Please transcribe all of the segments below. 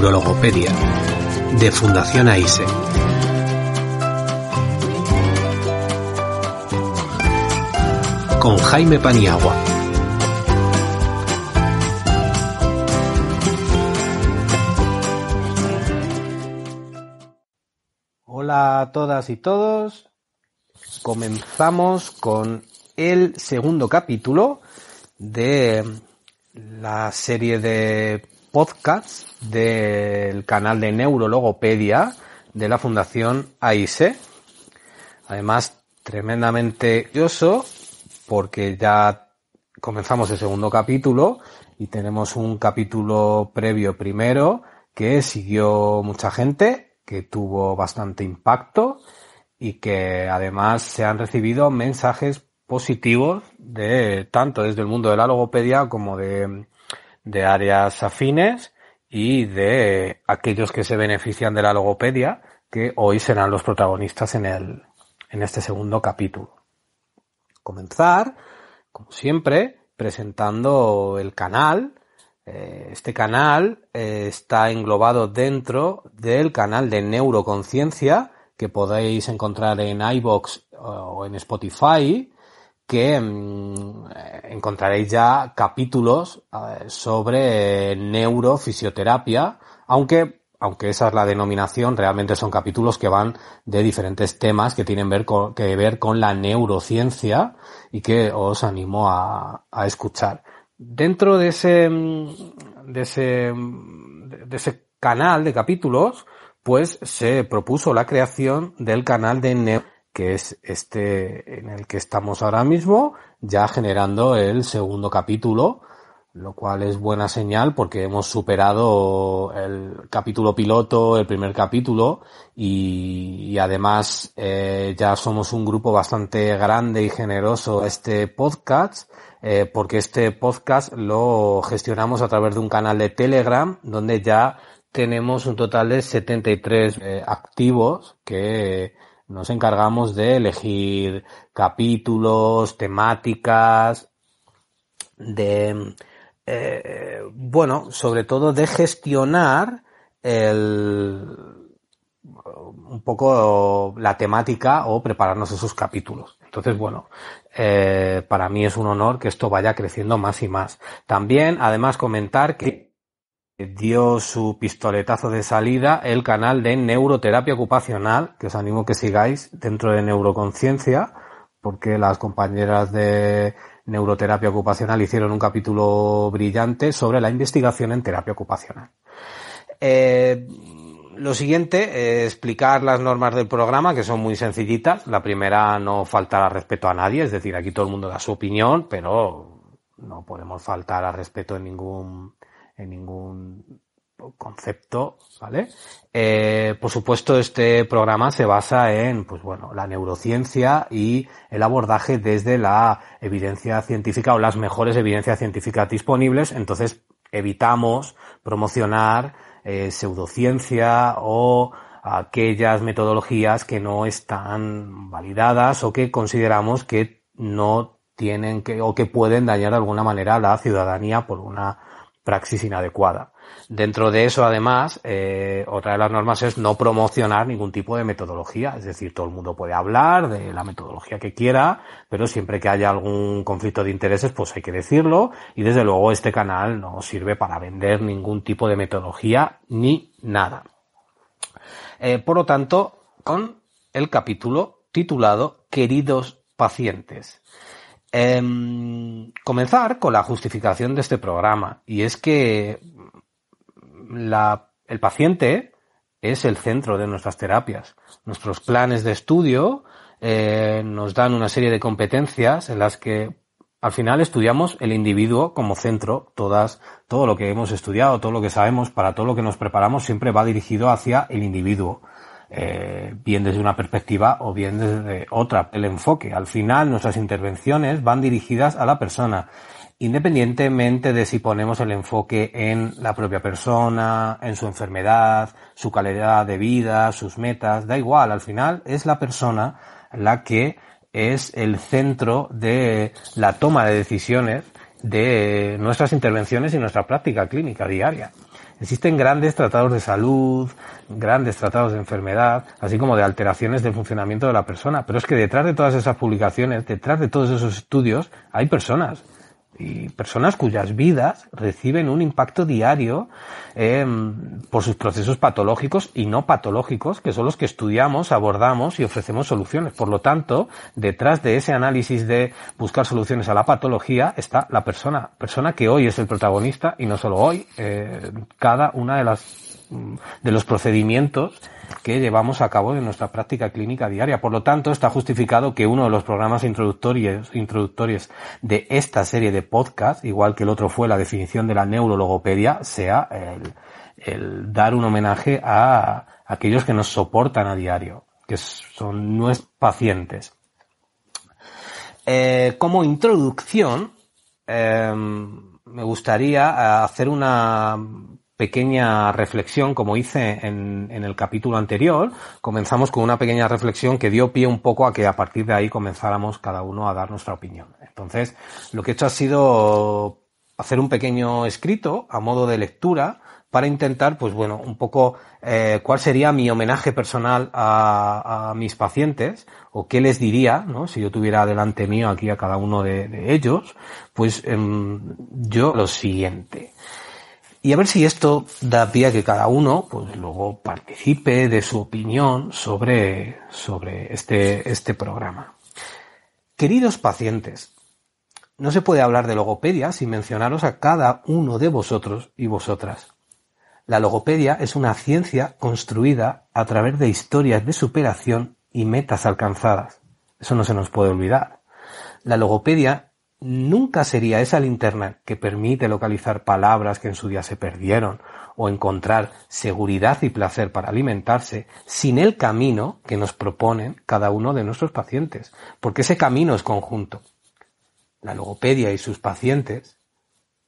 Neurologopedia, de Fundación AISE. Con Jaime Paniagua. Hola a todas y todos. Comenzamos con el segundo capítulo de la serie de podcasts del canal de Neurologopedia de la Fundación AISE. Además, tremendamente orgulloso porque ya comenzamos el segundo capítulo y tenemos un capítulo previo primero que siguió mucha gente, que tuvo bastante impacto y que además se han recibido mensajes positivos de tanto desde el mundo de la logopedia como de áreas afines y de aquellos que se benefician de la logopedia, que hoy serán los protagonistas en este segundo capítulo. Comenzar, como siempre, presentando el canal. Este canal está englobado dentro del canal de Neuroconciencia, que podéis encontrar en iVoox o en Spotify, que encontraréis ya capítulos sobre neurofisioterapia, aunque esa es la denominación, realmente son capítulos que van de diferentes temas que tienen que ver con la neurociencia y que os animo a escuchar. Dentro de ese canal de capítulos, pues se propuso la creación del canal de Neurociencia, que es este en el que estamos ahora mismo, ya generando el segundo capítulo, lo cual es buena señal porque hemos superado el capítulo piloto, el primer capítulo, y además ya somos un grupo bastante grande y generoso a este podcast, porque este podcast lo gestionamos a través de un canal de Telegram, donde ya tenemos un total de 73 activos que nos encargamos de elegir capítulos, temáticas, sobre todo de gestionar un poco la temática o prepararnos esos capítulos. Entonces, para mí es un honor que esto vaya creciendo más y más. También, además, comentar que dio su pistoletazo de salida el canal de Neuroterapia Ocupacional, que os animo que sigáis dentro de Neuroconciencia, porque las compañeras de Neuroterapia Ocupacional hicieron un capítulo brillante sobre la investigación en terapia ocupacional. Lo siguiente, explicar las normas del programa, que son muy sencillitas. La primera, no faltar al respeto a nadie, es decir, aquí todo el mundo da su opinión, pero no podemos faltar al respeto en ningún concepto, ¿vale? Por supuesto, este programa se basa en, la neurociencia y el abordaje desde la evidencia científica o las mejores evidencias científicas disponibles. Entonces, evitamos promocionar pseudociencia o aquellas metodologías que no están validadas o que consideramos que no tienen o que pueden dañar de alguna manera a la ciudadanía por una praxis inadecuada. Dentro de eso, además, otra de las normas es no promocionar ningún tipo de metodología. Es decir, todo el mundo puede hablar de la metodología que quiera, pero siempre que haya algún conflicto de intereses, pues hay que decirlo. Y desde luego este canal no sirve para vender ningún tipo de metodología ni nada. Por lo tanto, con el capítulo titulado Queridos pacientes. Comenzar con la justificación de este programa, y es que el paciente es el centro de nuestras terapias. Nuestros planes de estudio nos dan una serie de competencias en las que al final estudiamos el individuo como centro. Todo lo que hemos estudiado, todo lo que sabemos, para todo lo que nos preparamos siempre va dirigido hacia el individuo. Bien desde una perspectiva o bien desde otra. El enfoque, al final nuestras intervenciones van dirigidas a la persona, independientemente de si ponemos el enfoque en la propia persona, en su enfermedad, su calidad de vida, sus metas, da igual, al final es la persona la que es el centro de la toma de decisiones de nuestras intervenciones y nuestra práctica clínica diaria. Existen grandes tratados de salud, grandes tratados de enfermedad, así como de alteraciones del funcionamiento de la persona. Pero es que detrás de todas esas publicaciones, detrás de todos esos estudios, hay personas. Y personas cuyas vidas reciben un impacto diario por sus procesos patológicos y no patológicos, que son los que estudiamos, abordamos y ofrecemos soluciones. Por lo tanto, detrás de ese análisis de buscar soluciones a la patología está la persona que hoy es el protagonista, y no solo hoy, cada una de los procedimientos que llevamos a cabo en nuestra práctica clínica diaria. Por lo tanto, está justificado que uno de los programas introductorios de esta serie de podcast, igual que el otro fue la definición de la neurologopedia, sea el dar un homenaje a aquellos que nos soportan a diario, que son nuestros pacientes. Como introducción, me gustaría hacer una pequeña reflexión, como hice en el capítulo anterior. Comenzamos con una pequeña reflexión que dio pie un poco a que a partir de ahí comenzáramos cada uno a dar nuestra opinión. Entonces, lo que he hecho ha sido hacer un pequeño escrito a modo de lectura para intentar, pues bueno, un poco cuál sería mi homenaje personal a mis pacientes, o qué les diría, ¿no? Si yo tuviera delante mío aquí a cada uno de ellos, pues yo lo siguiente. Y a ver si esto da pie a que cada uno, pues luego participe de su opinión sobre este programa. Queridos pacientes, no se puede hablar de logopedia sin mencionaros a cada uno de vosotros y vosotras. La logopedia es una ciencia construida a través de historias de superación y metas alcanzadas. Eso no se nos puede olvidar. La logopedia nunca sería esa linterna que permite localizar palabras que en su día se perdieron, o encontrar seguridad y placer para alimentarse, sin el camino que nos proponen cada uno de nuestros pacientes, porque ese camino es conjunto. La logopedia y sus pacientes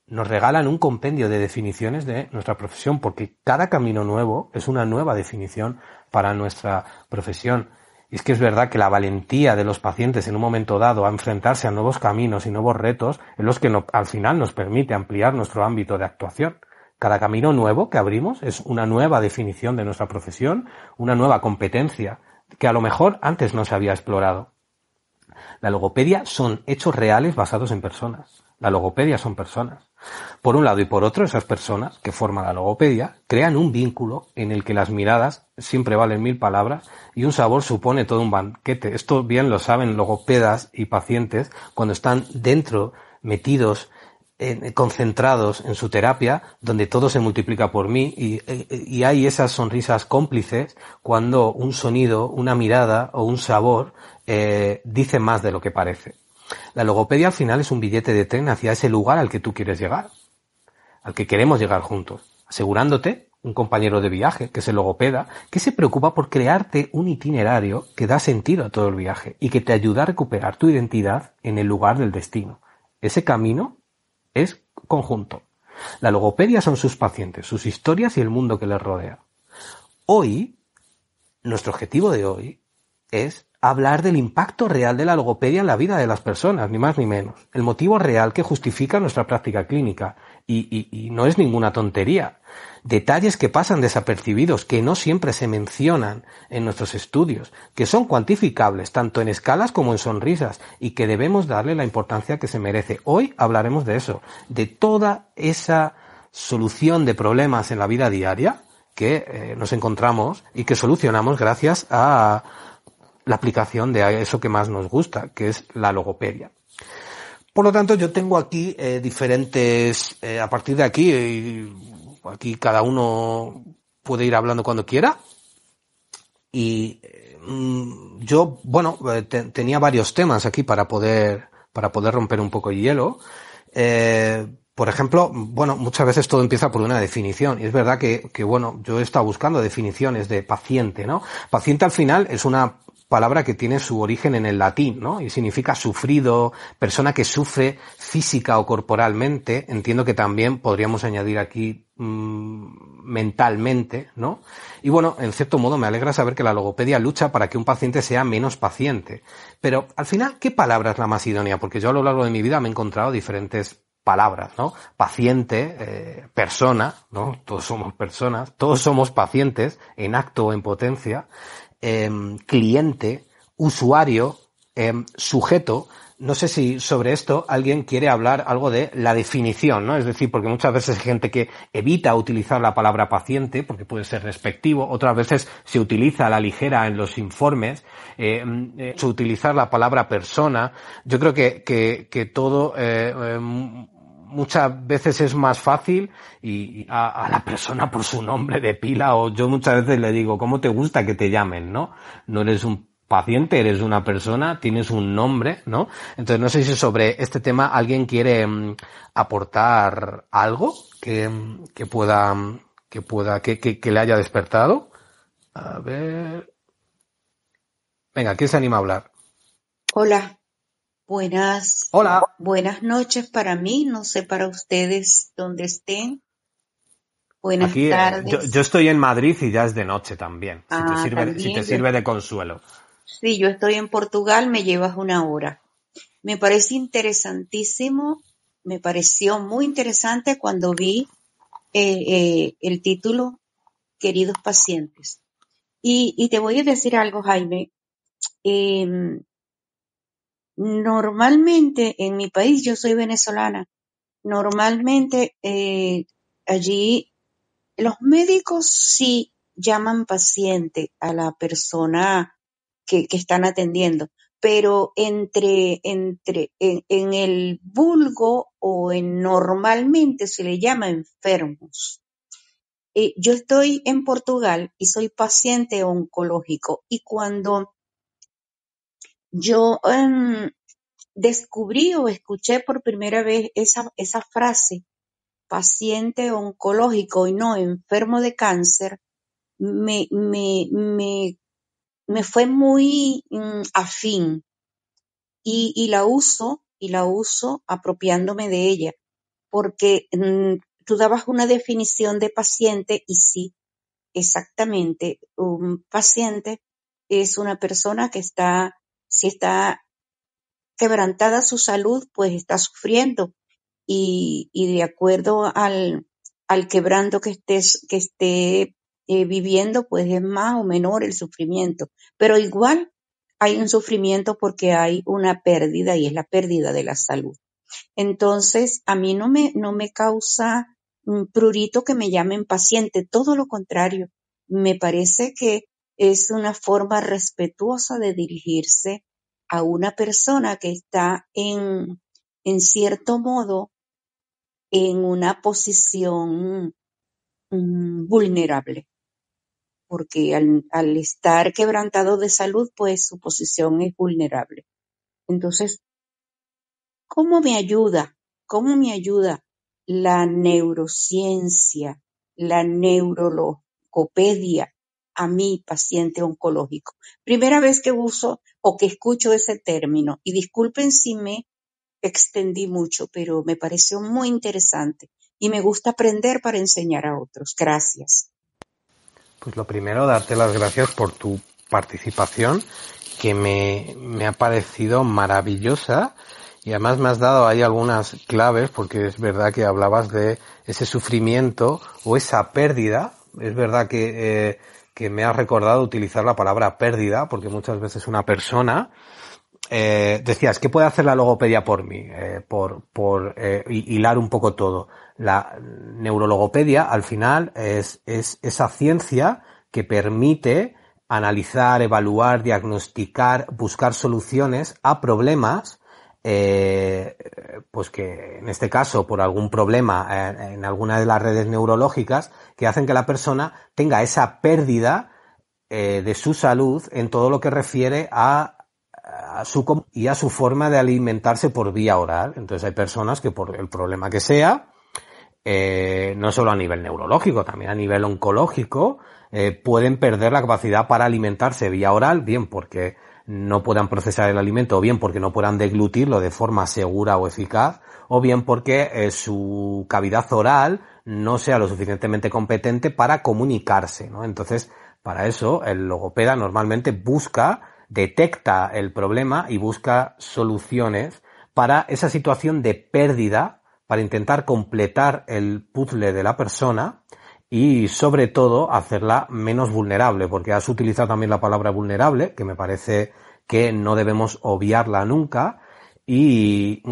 nos regalan un compendio de definiciones de nuestra profesión, porque cada camino nuevo es una nueva definición para nuestra profesión. Y es que es verdad que la valentía de los pacientes en un momento dado a enfrentarse a nuevos caminos y nuevos retos es los que al final nos permite ampliar nuestro ámbito de actuación. Cada camino nuevo que abrimos es una nueva definición de nuestra profesión, una nueva competencia que a lo mejor antes no se había explorado. La logopedia son hechos reales basados en personas. La logopedia son personas. Por un lado y por otro, esas personas que forman la logopedia crean un vínculo en el que las miradas siempre valen 1000 palabras y un sabor supone todo un banquete. Esto bien lo saben logopedas y pacientes cuando están dentro, metidos, concentrados en su terapia, donde todo se multiplica por mí y hay esas sonrisas cómplices cuando un sonido, una mirada o un sabor dice más de lo que parece. La logopedia al final es un billete de tren hacia ese lugar al que tú quieres llegar, al que queremos llegar juntos, asegurándote un compañero de viaje, que es el logopeda, que se preocupa por crearte un itinerario que da sentido a todo el viaje y que te ayuda a recuperar tu identidad en el lugar del destino. Ese camino es conjunto. La logopedia son sus pacientes, sus historias y el mundo que les rodea. Hoy, nuestro objetivo de hoy es hablar del impacto real de la logopedia en la vida de las personas, ni más ni menos. El motivo real que justifica nuestra práctica clínica. Y no es ninguna tontería. Detalles que pasan desapercibidos, que no siempre se mencionan en nuestros estudios, que son cuantificables tanto en escalas como en sonrisas y que debemos darle la importancia que se merece. Hoy hablaremos de eso, de toda esa solución de problemas en la vida diaria que nos encontramos y que solucionamos gracias a la aplicación de eso que más nos gusta, que es la logopedia. Por lo tanto, yo tengo aquí diferentes, a partir de aquí cada uno puede ir hablando cuando quiera. Y yo, tenía varios temas aquí para poder romper un poco el hielo. Por ejemplo, muchas veces todo empieza por una definición. Y es verdad que yo he estado buscando definiciones de paciente, ¿no? Paciente al final es una palabra que tiene su origen en el latín, ¿no? Y significa sufrido, persona que sufre física o corporalmente. Entiendo que también podríamos añadir aquí mentalmente, ¿no? Y en cierto modo me alegra saber que la logopedia lucha para que un paciente sea menos paciente. Pero al final, ¿qué palabra es la más idónea? Porque yo a lo largo de mi vida me he encontrado diferentes palabras, ¿no? Paciente, persona, ¿no? Todos somos personas, todos somos pacientes en acto o en potencia, cliente, usuario, sujeto. No sé si sobre esto alguien quiere hablar algo de la definición, ¿no? Es decir, porque muchas veces hay gente que evita utilizar la palabra paciente porque puede ser despectivo, otras veces se utiliza a la ligera en los informes, utilizar la palabra persona. Yo creo que todo muchas veces es más fácil y a la persona por su nombre de pila, o yo muchas veces le digo, ¿cómo te gusta que te llamen, no? No eres un paciente, eres una persona, tienes un nombre, ¿no? Entonces no sé si sobre este tema alguien quiere aportar algo que le haya despertado. A ver. Venga, ¿quién se anima a hablar? Hola, Hola. buenas noches para mí, no sé para ustedes donde estén. Buenas Aquí tardes. yo estoy en Madrid y ya es de noche también. Si te También sirve de consuelo. Sí, yo estoy en Portugal, me llevas 1 hora. Me parece interesantísimo, me pareció muy interesante cuando vi el título, Queridos pacientes. Y te voy a decir algo, Jaime. Normalmente en mi país, yo soy venezolana, normalmente allí los médicos sí llaman paciente a la persona que están atendiendo, pero en el vulgo o normalmente se le llama enfermos. Yo estoy en Portugal y soy paciente oncológico, y cuando yo descubrí o escuché por primera vez esa frase, paciente oncológico y no enfermo de cáncer, me fue muy afín, y la uso apropiándome de ella, porque tú dabas una definición de paciente y sí, exactamente, un paciente es una persona que si está quebrantada su salud, pues está sufriendo, y de acuerdo al quebranto que esté viviendo, pues es más o menor el sufrimiento, pero igual hay un sufrimiento porque hay una pérdida, y es la pérdida de la salud. Entonces, a mí no me causa prurito que me llamen paciente, todo lo contrario, me parece que es una forma respetuosa de dirigirse a una persona que está en cierto modo en una posición vulnerable, porque al estar quebrantado de salud, pues su posición es vulnerable. Entonces, ¿cómo me ayuda la neurociencia, la neurologopedia a mi paciente oncológico? Primera vez que uso o que escucho ese término, y disculpen si me extendí mucho, pero me pareció muy interesante y me gusta aprender para enseñar a otros. Gracias. Pues lo primero, darte las gracias por tu participación, que me ha parecido maravillosa, y además me has dado ahí algunas claves, porque es verdad que hablabas de ese sufrimiento o esa pérdida. Es verdad que me has recordado utilizar la palabra pérdida, porque muchas veces una persona decías, ¿qué puede hacer la logopedia por mí? Por hilar un poco todo. La neurologopedia, al final, es esa ciencia que permite analizar, evaluar, diagnosticar, buscar soluciones a problemas, pues que en este caso por algún problema en alguna de las redes neurológicas, que hacen que la persona tenga esa pérdida de su salud en todo lo que refiere a su forma de alimentarse por vía oral. Entonces hay personas que por el problema que sea, no solo a nivel neurológico, también a nivel oncológico, pueden perder la capacidad para alimentarse vía oral, bien porque no puedan procesar el alimento, o bien porque no puedan deglutirlo de forma segura o eficaz, o bien porque su cavidad oral no sea lo suficientemente competente para comunicarse, ¿no? Entonces, para eso, el logopeda normalmente detecta el problema y busca soluciones para esa situación de pérdida para intentar completar el puzzle de la persona y sobre todo hacerla menos vulnerable, porque has utilizado también la palabra vulnerable, que me parece que no debemos obviarla nunca, y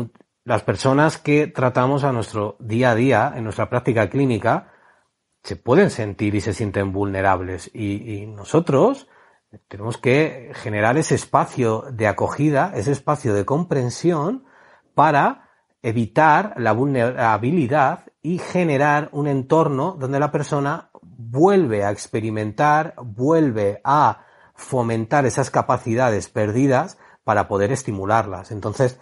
las personas que tratamos a nuestro día a día, en nuestra práctica clínica, se pueden sentir y se sienten vulnerables, y nosotros tenemos que generar ese espacio de acogida, ese espacio de comprensión para evitar la vulnerabilidad y generar un entorno donde la persona vuelve a experimentar, vuelve a fomentar esas capacidades perdidas para poder estimularlas. Entonces,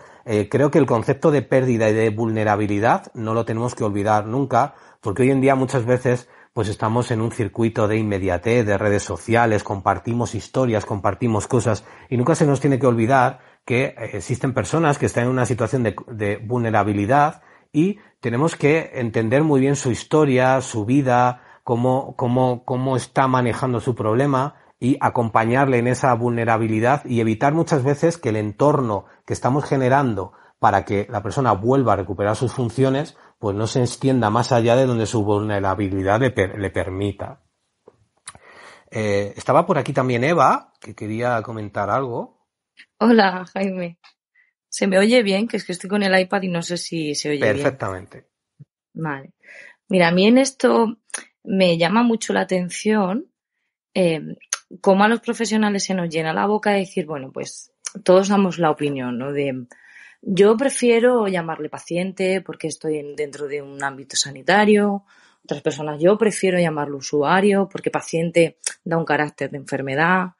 creo que el concepto de pérdida y de vulnerabilidad no lo tenemos que olvidar nunca, porque hoy en día muchas veces pues estamos en un circuito de inmediatez, de redes sociales, compartimos historias, compartimos cosas, y nunca se nos tiene que olvidar que existen personas que están en una situación de vulnerabilidad y tenemos que entender muy bien su historia, su vida, cómo está manejando su problema y acompañarle en esa vulnerabilidad y evitar muchas veces que el entorno que estamos generando para que la persona vuelva a recuperar sus funciones pues no se extienda más allá de donde su vulnerabilidad le permita. Estaba por aquí también Eva, que quería comentar algo. Hola, Jaime. ¿Se me oye bien? Que es que estoy con el iPad y no sé si se oye bien. Perfectamente. Vale. Mira, a mí en esto me llama mucho la atención cómo a los profesionales se nos llena la boca de decir, bueno, pues todos damos la opinión, ¿no? Yo prefiero llamarle paciente porque estoy dentro de un ámbito sanitario. Otras personas, yo prefiero llamarlo usuario porque paciente da un carácter de enfermedad.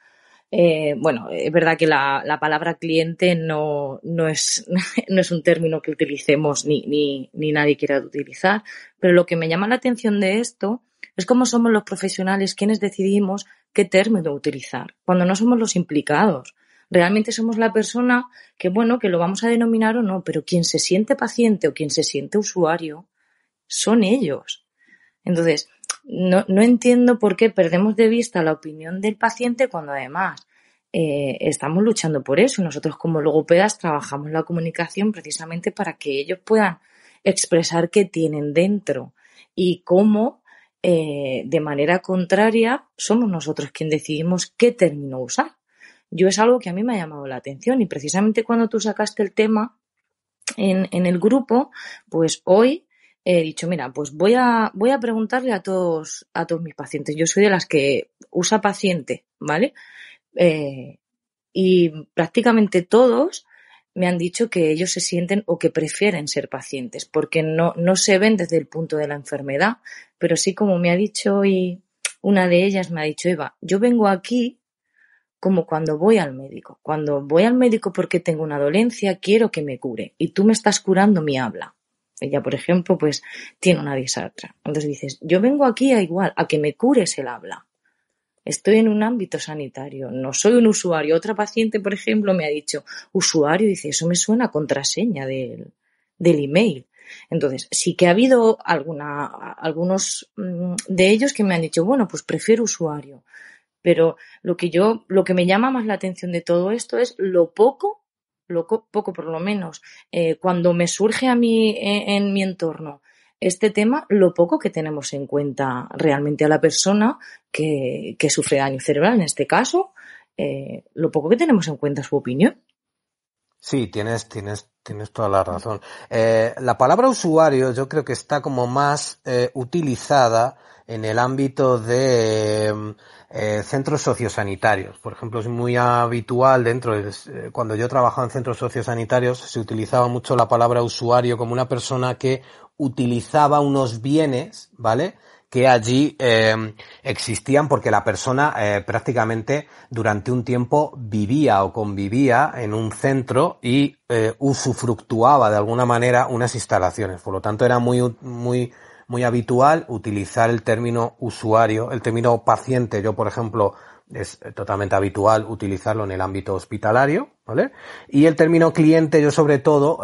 Bueno, es verdad que la palabra cliente no es un término que utilicemos ni nadie quiera utilizar, pero lo que me llama la atención de esto es cómo somos los profesionales quienes decidimos qué término utilizar, cuando no somos los implicados. Realmente somos la persona que, bueno, que lo vamos a denominar o no, pero quien se siente paciente o quien se siente usuario son ellos. Entonces, no entiendo por qué perdemos de vista la opinión del paciente cuando además estamos luchando por eso. Nosotros como logopedas trabajamos la comunicación precisamente para que ellos puedan expresar qué tienen dentro y cómo, de manera contraria, somos nosotros quienes decidimos qué término usar. Yo es algo que a mí me ha llamado la atención y precisamente cuando tú sacaste el tema en el grupo, pues hoy he dicho, mira, pues voy a preguntarle a todos mis pacientes. Yo soy de las que usa paciente, ¿vale? Y prácticamente todos me han dicho que ellos se sienten o que prefieren ser pacientes porque no se ven desde el punto de la enfermedad, pero sí, como me ha dicho hoy una de ellas, me ha dicho, Eva, yo vengo aquí como cuando voy al médico. Cuando voy al médico porque tengo una dolencia, quiero que me cure y tú me estás curando mi habla. Ella, por ejemplo, pues tiene una disartria. Entonces dices, yo vengo aquí a que me cures el habla. Estoy en un ámbito sanitario, no soy un usuario. Otra paciente, por ejemplo, me ha dicho, usuario, dice, eso me suena a contraseña del email. Entonces, sí que ha habido algunos de ellos que me han dicho, bueno, pues prefiero usuario. Pero lo que me llama más la atención de todo esto es lo poco por lo menos, cuando me surge a mí en mi entorno este tema, lo poco que tenemos en cuenta realmente a la persona que sufre daño cerebral, en este caso, lo poco que tenemos en cuenta su opinión. Sí, tienes toda la razón. La palabra usuario yo creo que está como más utilizada en el ámbito de centros sociosanitarios. Por ejemplo, es muy habitual cuando yo trabajaba en centros sociosanitarios, se utilizaba mucho la palabra usuario como una persona que utilizaba unos bienes, ¿vale?, que allí existían porque la persona prácticamente durante un tiempo vivía o convivía en un centro y usufructuaba de alguna manera unas instalaciones. Por lo tanto, era muy habitual utilizar el término usuario, el término paciente. Yo, por ejemplo, es totalmente habitual utilizarlo en el ámbito hospitalario, ¿vale? Y el término cliente yo sobre todo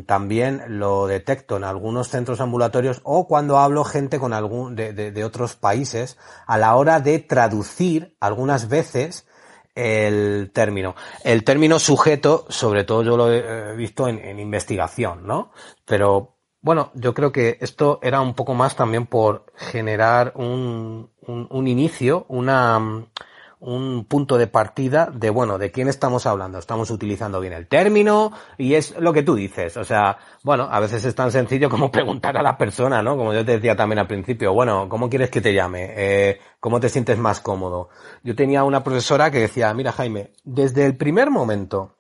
también lo detecto en algunos centros ambulatorios o cuando hablo gente con de otros países a la hora de traducir algunas veces el término. El término sujeto, sobre todo yo lo he visto en investigación, ¿no? Pero Bueno, yo creo que esto era un poco más también por generar un inicio, un punto de partida de, bueno, de quién estamos hablando. Estamos utilizando bien el término y es lo que tú dices. O sea, bueno, a veces es tan sencillo como preguntar a la persona, ¿no? Como yo te decía también al principio, bueno, ¿cómo quieres que te llame? ¿Cómo te sientes más cómodo? Yo tenía una profesora que decía, mira, Jaime, desde el primer momento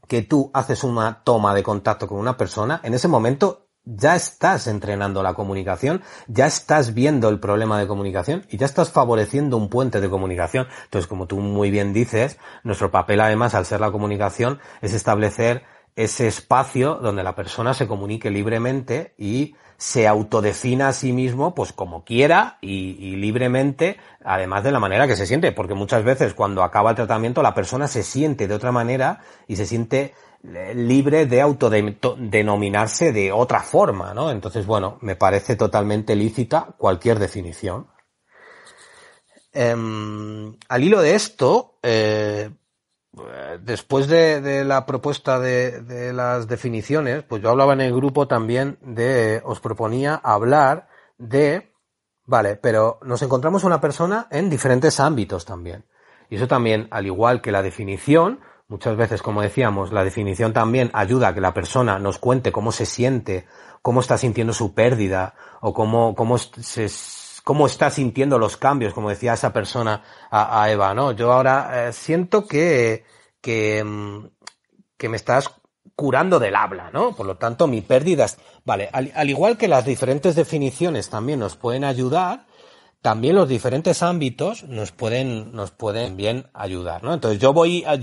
que tú haces una toma de contacto con una persona, en ese momento ya estás entrenando la comunicación, ya estás viendo el problema de comunicación y ya estás favoreciendo un puente de comunicación. Entonces, como tú muy bien dices, nuestro papel además, al ser la comunicación, es establecer ese espacio donde la persona se comunique libremente y se autodefina a sí mismo pues como quiera y libremente, además de la manera que se siente, porque muchas veces cuando acaba el tratamiento la persona se siente de otra manera y se siente libre de autodenominarse de otra forma, ¿no? Entonces, bueno, me parece totalmente lícita cualquier definición. Al hilo de esto, después de la propuesta de las definiciones, pues yo hablaba en el grupo también os proponía hablar de, vale, pero nos encontramos una persona en diferentes ámbitos también. Y eso también, al igual que la definición, muchas veces, como decíamos, la definición también ayuda a que la persona nos cuente cómo se siente, cómo está sintiendo su pérdida, o cómo está sintiendo los cambios, como decía esa persona a Eva, ¿no? Yo ahora siento que me estás curando del habla, ¿no? Por lo tanto, mi pérdida es... Vale, al igual que las diferentes definiciones también nos pueden ayudar, también los diferentes ámbitos nos pueden bien ayudar, ¿no? Entonces yo voy a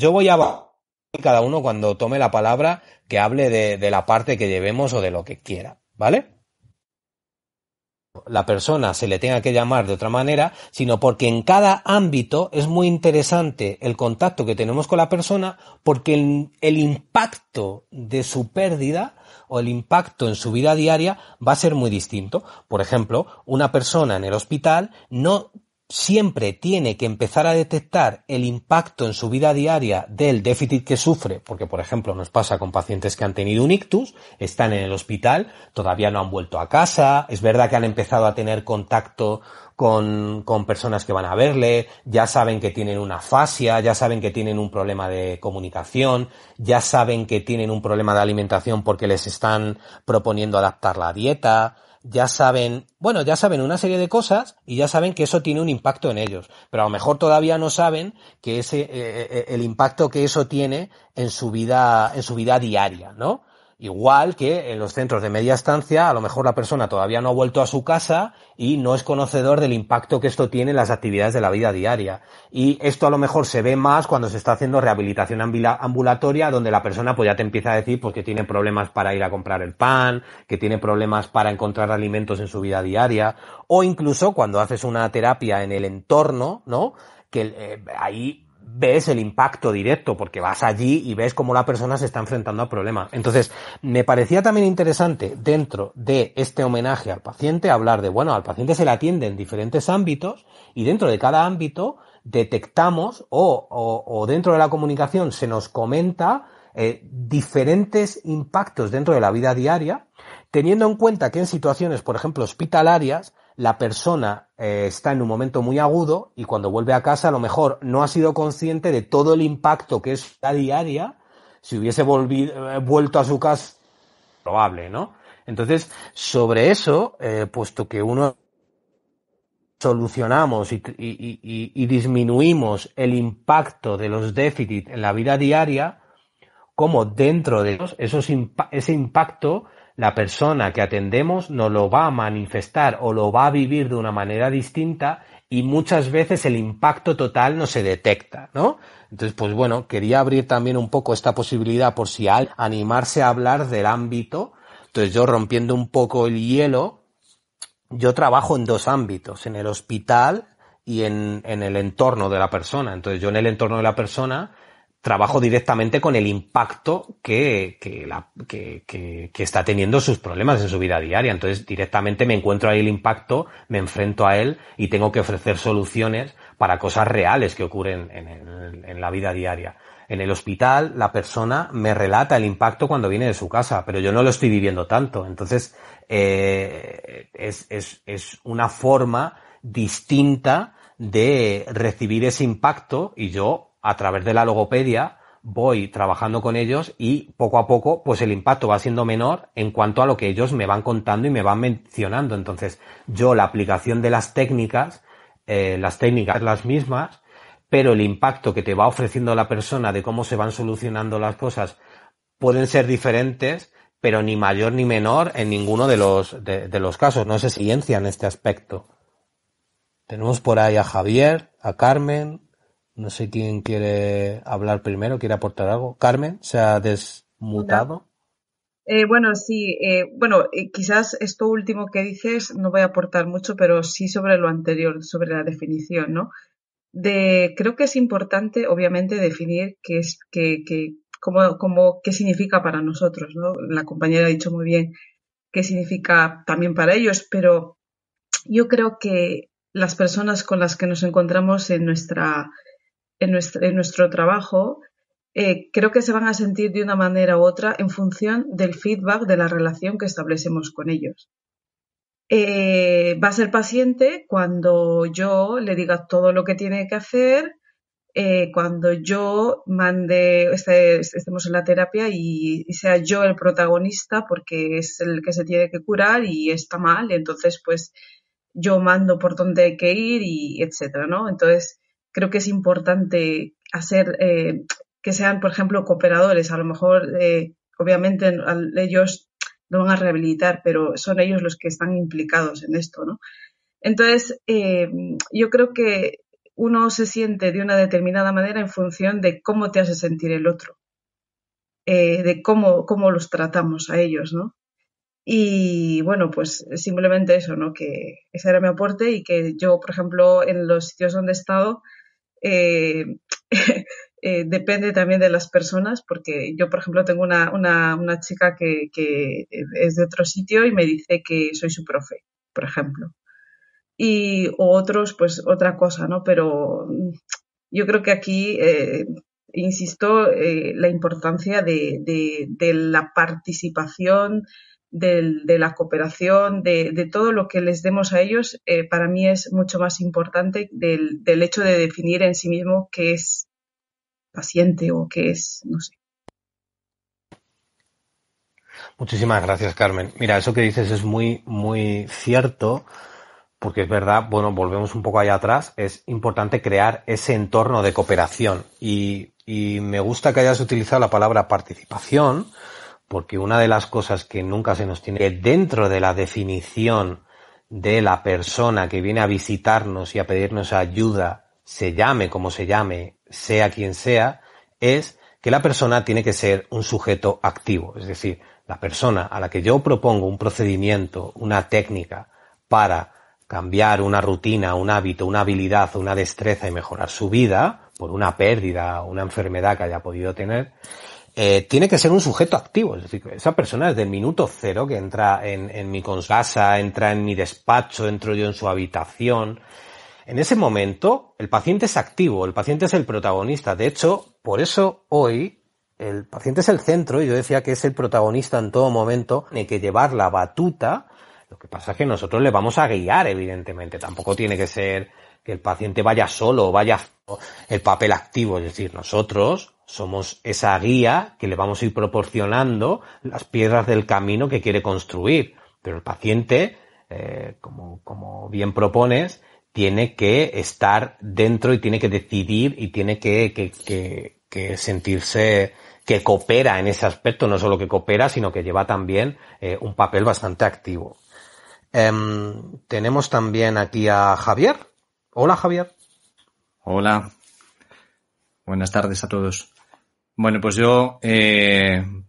cada uno cuando tome la palabra que hable de la parte que llevemos o de lo que quiera, ¿vale? La persona se le tenga que llamar de otra manera, sino porque en cada ámbito es muy interesante el contacto que tenemos con la persona, porque el impacto de su pérdida o el impacto en su vida diaria va a ser muy distinto. Por ejemplo, una persona en el hospital no siempre tiene que empezar a detectar el impacto en su vida diaria del déficit que sufre, porque por ejemplo nos pasa con pacientes que han tenido un ictus, están en el hospital, todavía no han vuelto a casa, es verdad que han empezado a tener contacto con personas que van a verle, ya saben que tienen una afasia, ya saben que tienen un problema de comunicación, ya saben que tienen un problema de alimentación porque les están proponiendo adaptar la dieta, ya saben una serie de cosas y ya saben que eso tiene un impacto en ellos, pero a lo mejor todavía no saben que el impacto que eso tiene en su vida diaria, ¿no? Igual que en los centros de media estancia, a lo mejor la persona todavía no ha vuelto a su casa y no es conocedor del impacto que esto tiene en las actividades de la vida diaria. Y esto a lo mejor se ve más cuando se está haciendo rehabilitación ambulatoria, donde la persona pues ya te empieza a decir pues que tiene problemas para ir a comprar el pan, que tiene problemas para encontrar alimentos en su vida diaria, o incluso cuando haces una terapia en el entorno, ¿no? Que ahí ves el impacto directo, porque vas allí y ves cómo la persona se está enfrentando a problemas. Entonces, me parecía también interesante, dentro de este homenaje al paciente, hablar de, bueno, al paciente se le atiende en diferentes ámbitos, y dentro de cada ámbito detectamos, o dentro de la comunicación se nos comenta diferentes impactos dentro de la vida diaria, teniendo en cuenta que en situaciones, por ejemplo, hospitalarias, la persona está en un momento muy agudo y cuando vuelve a casa a lo mejor no ha sido consciente de todo el impacto que es la diaria. Si hubiese vuelto a su casa, probable, ¿no? Entonces, sobre eso, puesto que uno solucionamos y disminuimos el impacto de los déficits en la vida diaria, como dentro de ese impacto la persona que atendemos nos lo va a manifestar o lo va a vivir de una manera distinta y muchas veces el impacto total no se detecta, ¿no? Entonces, pues bueno, quería abrir también un poco esta posibilidad por si al animarse a hablar del ámbito. Entonces yo, rompiendo un poco el hielo, yo trabajo en dos ámbitos, en el hospital y en el entorno de la persona. Entonces yo en el entorno de la persona trabajo directamente con el impacto que está teniendo sus problemas en su vida diaria. Entonces, directamente me encuentro ahí el impacto, me enfrento a él y tengo que ofrecer soluciones para cosas reales que ocurren en la vida diaria. En el hospital, la persona me relata el impacto cuando viene de su casa, pero yo no lo estoy viviendo tanto. Entonces, es una forma distinta de recibir ese impacto, y yo, a través de la logopedia, voy trabajando con ellos y poco a poco pues el impacto va siendo menor en cuanto a lo que ellos me van contando y me van mencionando. Entonces yo, la aplicación de las técnicas las mismas, pero el impacto que te va ofreciendo la persona de cómo se van solucionando las cosas pueden ser diferentes, pero ni mayor ni menor en ninguno de los casos. No se ciencia en este aspecto. Tenemos por ahí a Javier, a Carmen. No sé quién quiere hablar primero, quiere aportar algo. Carmen, ¿se ha desmutado? Bueno, sí. Quizás esto último que dices no voy a aportar mucho, pero sí sobre lo anterior, sobre la definición, ¿no? Creo que es importante, obviamente, definir qué significa para nosotros, ¿no? La compañera ha dicho muy bien qué significa también para ellos, pero yo creo que las personas con las que nos encontramos en nuestro trabajo, creo que se van a sentir de una manera u otra en función del feedback de la relación que establecemos con ellos. Va a ser paciente cuando yo le diga todo lo que tiene que hacer, cuando yo estemos en la terapia y sea yo el protagonista, porque es el que se tiene que curar y está mal, y entonces pues yo mando por dónde hay que ir y etcétera, ¿no? Entonces creo que es importante hacer que sean, por ejemplo, cooperadores. A lo mejor, obviamente, ellos no van a rehabilitar, pero son ellos los que están implicados en esto, ¿no? Entonces, yo creo que uno se siente de una determinada manera en función de cómo te hace sentir el otro, de cómo los tratamos a ellos, ¿no? Y bueno, pues simplemente eso, ¿no? Que ese era mi aporte, y que yo, por ejemplo, en los sitios donde he estado, depende también de las personas, porque yo, por ejemplo, tengo una chica que es de otro sitio y me dice que soy su profe, por ejemplo. O otros, pues otra cosa, ¿no? Pero yo creo que aquí, insisto, la importancia de la participación, de la cooperación, de todo lo que les demos a ellos, para mí es mucho más importante del hecho de definir en sí mismo qué es paciente o qué es, no sé. Muchísimas gracias, Carmen. Mira, eso que dices es muy, muy cierto, porque es verdad, bueno, volvemos un poco allá atrás, es importante crear ese entorno de cooperación. Y me gusta que hayas utilizado la palabra participación, porque una de las cosas que nunca se nos tiene que, dentro de la definición de la persona que viene a visitarnos y a pedirnos ayuda, se llame como se llame, sea quien sea, es que la persona tiene que ser un sujeto activo. Es decir, la persona a la que yo propongo un procedimiento, una técnica para cambiar una rutina, un hábito, una habilidad o una destreza y mejorar su vida por una pérdida o una enfermedad que haya podido tener, tiene que ser un sujeto activo. Es decir, esa persona desde el minuto cero que entra en mi casa, entra en mi despacho, entro yo en su habitación, en ese momento el paciente es activo, el paciente es el protagonista. De hecho, por eso hoy el paciente es el centro, y yo decía que es el protagonista en todo momento, tiene que llevar la batuta. Lo que pasa es que nosotros le vamos a guiar, evidentemente. Tampoco tiene que ser que el paciente vaya solo o vaya el papel activo. Es decir, nosotros somos esa guía que le vamos a ir proporcionando las piedras del camino que quiere construir. Pero el paciente, como bien propones, tiene que estar dentro y tiene que decidir y tiene que sentirse que coopera en ese aspecto. No solo que coopera, sino que lleva también un papel bastante activo. Tenemos también aquí a Javier. Hola, Javier. Hola. Buenas tardes a todos. Bueno, pues yo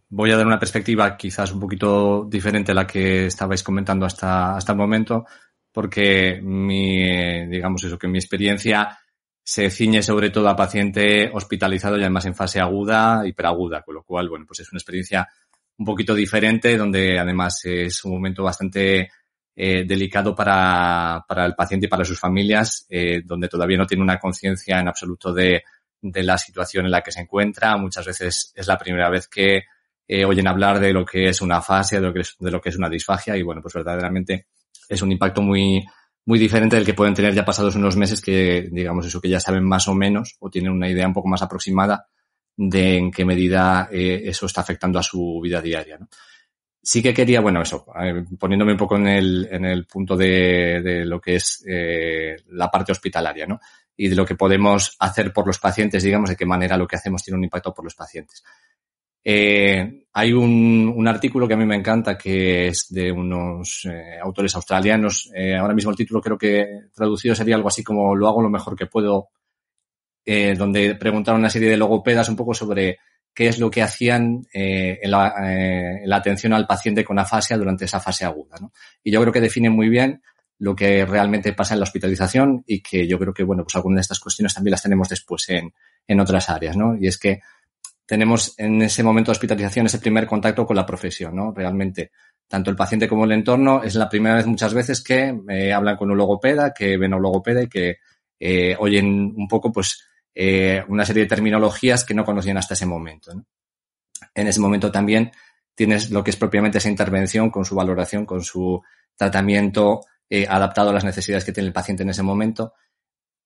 voy a dar una perspectiva quizás un poquito diferente a la que estabais comentando hasta el momento, porque mi experiencia se ciñe sobre todo a paciente hospitalizado y además en fase aguda, hiperaguda, con lo cual, bueno, pues es una experiencia un poquito diferente, donde además es un momento bastante delicado para el paciente y para sus familias, donde todavía no tiene una conciencia en absoluto de la situación en la que se encuentra. Muchas veces es la primera vez que oyen hablar de lo que es una afasia, de lo que es una disfagia, y bueno, pues verdaderamente es un impacto muy diferente del que pueden tener ya pasados unos meses, que digamos eso, que ya saben más o menos o tienen una idea un poco más aproximada de en qué medida eso está afectando a su vida diaria, ¿no? Sí que quería, bueno, eso, poniéndome un poco en el punto de lo que es la parte hospitalaria, ¿no? Y de lo que podemos hacer por los pacientes, digamos, de qué manera lo que hacemos tiene un impacto por los pacientes. Hay un artículo que a mí me encanta, que es de unos autores australianos. Ahora mismo el título creo que traducido sería algo así como "Lo hago lo mejor que puedo", donde preguntaron a una serie de logopedas un poco sobre qué es lo que hacían en la atención al paciente con afasia durante esa fase aguda, ¿no? Y yo creo que define muy bien lo que realmente pasa en la hospitalización, y que yo creo que, bueno, pues algunas de estas cuestiones también las tenemos después en otras áreas, ¿no? Y es que tenemos en ese momento de hospitalización ese primer contacto con la profesión, ¿no? Realmente, tanto el paciente como el entorno, es la primera vez muchas veces que hablan con un logopeda, que ven a un logopeda y que oyen un poco, pues, una serie de terminologías que no conocían hasta ese momento, ¿no? En ese momento también tienes lo que es propiamente esa intervención, con su valoración, con su tratamiento adaptado a las necesidades que tiene el paciente en ese momento.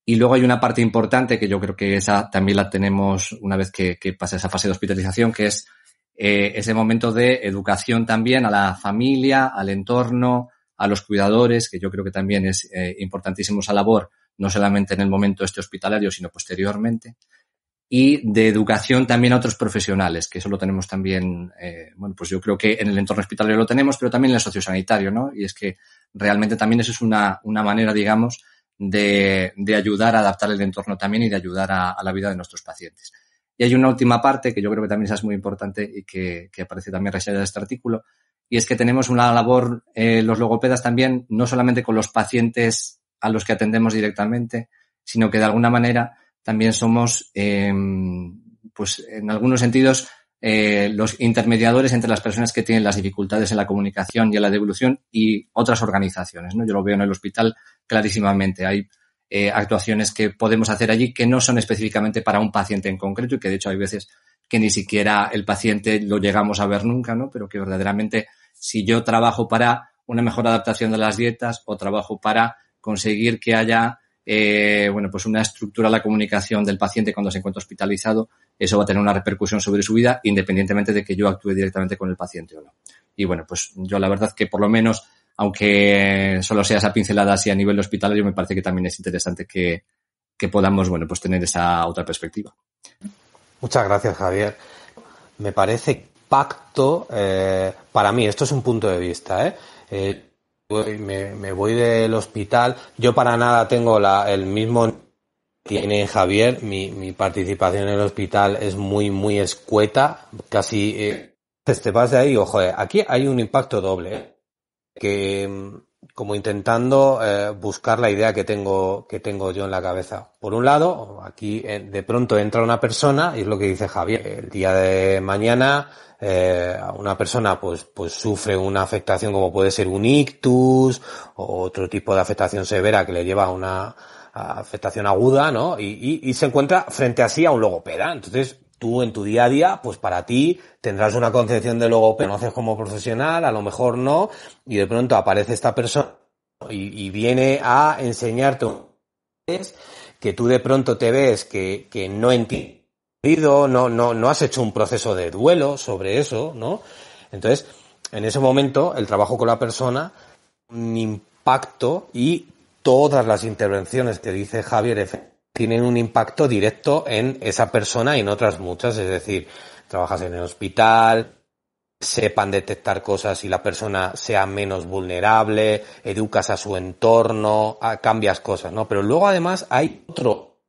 Y luego hay una parte importante que yo creo que esa también la tenemos una vez que pasa esa fase de hospitalización, que es ese momento de educación también a la familia, al entorno, a los cuidadores, que yo creo que también es importantísimo esa labor, no solamente en el momento hospitalario, sino posteriormente. Y de educación también a otros profesionales, que eso lo tenemos también, bueno, pues yo creo que en el entorno hospitalario lo tenemos, pero también en el sociosanitario, ¿no? Y es que realmente también eso es una manera, digamos, de ayudar a adaptar el entorno también y de ayudar a la vida de nuestros pacientes. Y hay una última parte que yo creo que también es muy importante y que aparece también reseñada de este artículo, y es que tenemos una labor, los logopedas también, no solamente con los pacientes a los que atendemos directamente, sino que de alguna manera también somos, pues en algunos sentidos, los intermediadores entre las personas que tienen las dificultades en la comunicación y en la devolución y otras organizaciones, ¿no? Yo lo veo en el hospital clarísimamente. Hay actuaciones que podemos hacer allí que no son específicamente para un paciente en concreto, y que de hecho hay veces que ni siquiera el paciente lo llegamos a ver nunca, ¿no? Pero que verdaderamente, si yo trabajo para una mejor adaptación de las dietas, o trabajo para conseguir que haya bueno, pues una estructura a la comunicación del paciente cuando se encuentra hospitalizado, eso va a tener una repercusión sobre su vida, independientemente de que yo actúe directamente con el paciente o no. Y bueno, pues yo la verdad que por lo menos, aunque solo sea esa pincelada así a nivel hospitalario, me parece que también es interesante que podamos, bueno, pues tener esa otra perspectiva. Muchas gracias, Javier. Me parece impacto, para mí, esto es un punto de vista, me voy del hospital, yo para nada tengo el mismo tiene Javier, mi participación en el hospital es muy escueta, casi te vas de ahí, ojo, aquí hay un impacto doble, que como intentando buscar la idea que tengo yo en la cabeza. Por un lado, aquí de pronto entra una persona, y es lo que dice Javier, el día de mañana una persona pues sufre una afectación como puede ser un ictus o otro tipo de afectación severa que le lleva a una afectación aguda, ¿no? Y se encuentra frente a sí a un logopeda. Entonces, tú en tu día a día, pues para ti tendrás una concepción de logopeda, conoces como profesional, a lo mejor no, y de pronto aparece esta persona y viene a enseñarte que tú de pronto te ves que no entiendes, no has hecho un proceso de duelo sobre eso, ¿no? Entonces, en ese momento, el trabajo con la persona, un impacto, y todas las intervenciones que dice Javier tienen un impacto directo en esa persona y en otras muchas. Es decir, trabajas en el hospital, sepan detectar cosas y la persona sea menos vulnerable, educas a su entorno, cambias cosas, ¿no? Pero luego además hay otro,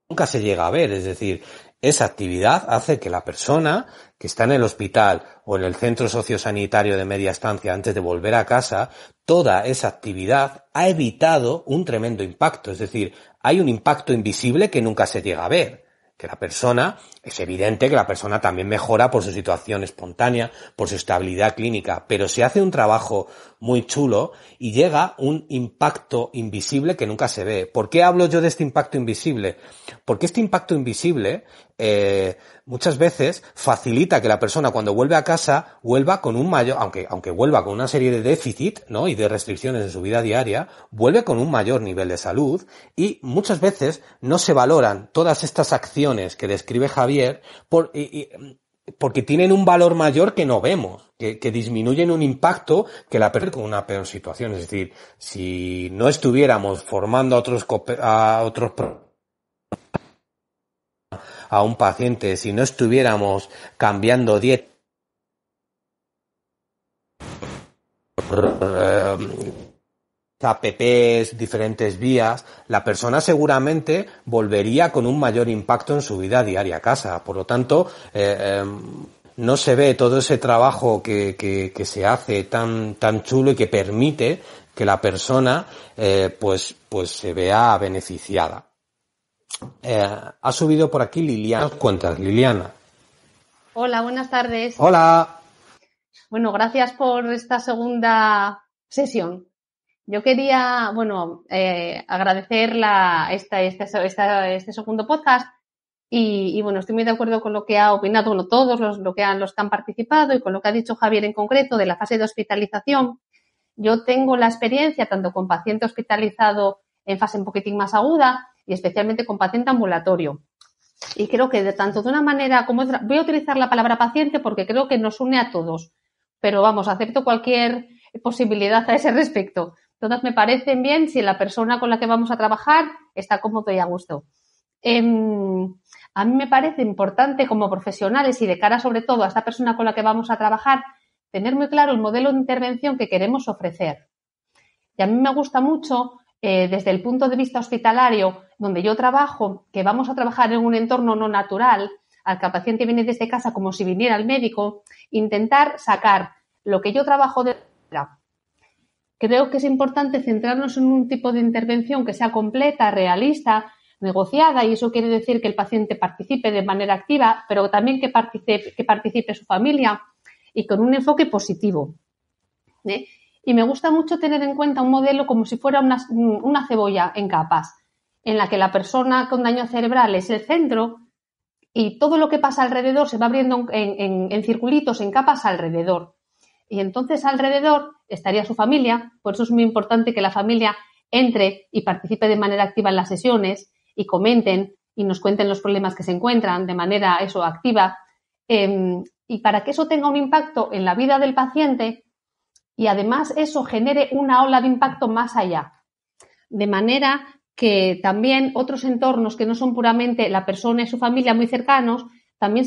nunca se llega a ver, es decir, esa actividad hace que la persona que está en el hospital o en el centro sociosanitario de media estancia antes de volver a casa, toda esa actividad ha evitado un tremendo impacto. Es decir, hay un impacto invisible que nunca se llega a ver. Que la persona, es evidente que la persona también mejora por su situación espontánea, por su estabilidad clínica, pero se hace un trabajo muy chulo y llega un impacto invisible que nunca se ve. ¿Por qué hablo yo de este impacto invisible? Porque este impacto invisible muchas veces facilita que la persona cuando vuelve a casa vuelva con un mayor, aunque vuelva con una serie de déficit, ¿no? Y de restricciones en su vida diaria, vuelve con un mayor nivel de salud y muchas veces no se valoran todas estas acciones que describe Javier porque tienen un valor mayor que no vemos, que disminuyen un impacto que la persona con una peor situación. Es decir, si no estuviéramos formando a un paciente, si no estuviéramos cambiando dieta, apps, diferentes vías, la persona seguramente volvería con un mayor impacto en su vida diaria a casa. Por lo tanto, no se ve todo ese trabajo que se hace tan chulo y que permite que la persona pues se vea beneficiada. Ha subido por aquí Liliana. Cuentas, Liliana. Hola, buenas tardes. Hola. Bueno, gracias por esta segunda sesión. Yo quería, agradecer este segundo podcast y bueno, estoy muy de acuerdo con lo que ha opinado todos los que han participado y con lo que ha dicho Javier en concreto de la fase de hospitalización. Yo tengo la experiencia tanto con paciente hospitalizado en fase un poquitín más aguda y especialmente con paciente ambulatorio. Y creo que tanto de una manera como otra, voy a utilizar la palabra paciente porque creo que nos une a todos, pero vamos, acepto cualquier posibilidad a ese respecto. Todas me parecen bien si la persona con la que vamos a trabajar está cómodo y a gusto. A mí me parece importante como profesionales y de cara sobre todo a esta persona con la que vamos a trabajar, tener muy claro el modelo de intervención que queremos ofrecer. Y a mí me gusta mucho, desde el punto de vista hospitalario, donde yo trabajo, que vamos a trabajar en un entorno no natural, al que el paciente viene desde casa como si viniera el médico, intentar sacar lo que yo trabajo de fuera. Creo que es importante centrarnos en un tipo de intervención que sea completa, realista, negociada, y eso quiere decir que el paciente participe de manera activa, pero también que participe su familia y con un enfoque positivo. Y me gusta mucho tener en cuenta un modelo como si fuera una cebolla en capas, en la que la persona con daño cerebral es el centro y todo lo que pasa alrededor se va abriendo en circulitos, en capas alrededor. Y entonces alrededor estaría su familia, por eso es muy importante que la familia entre y participe de manera activa en las sesiones y comenten y nos cuenten los problemas que se encuentran de manera activa. Y para que eso tenga un impacto en la vida del paciente y además eso genere una ola de impacto más allá. De manera que también otros entornos que no son puramente la persona y su familia muy cercanos, también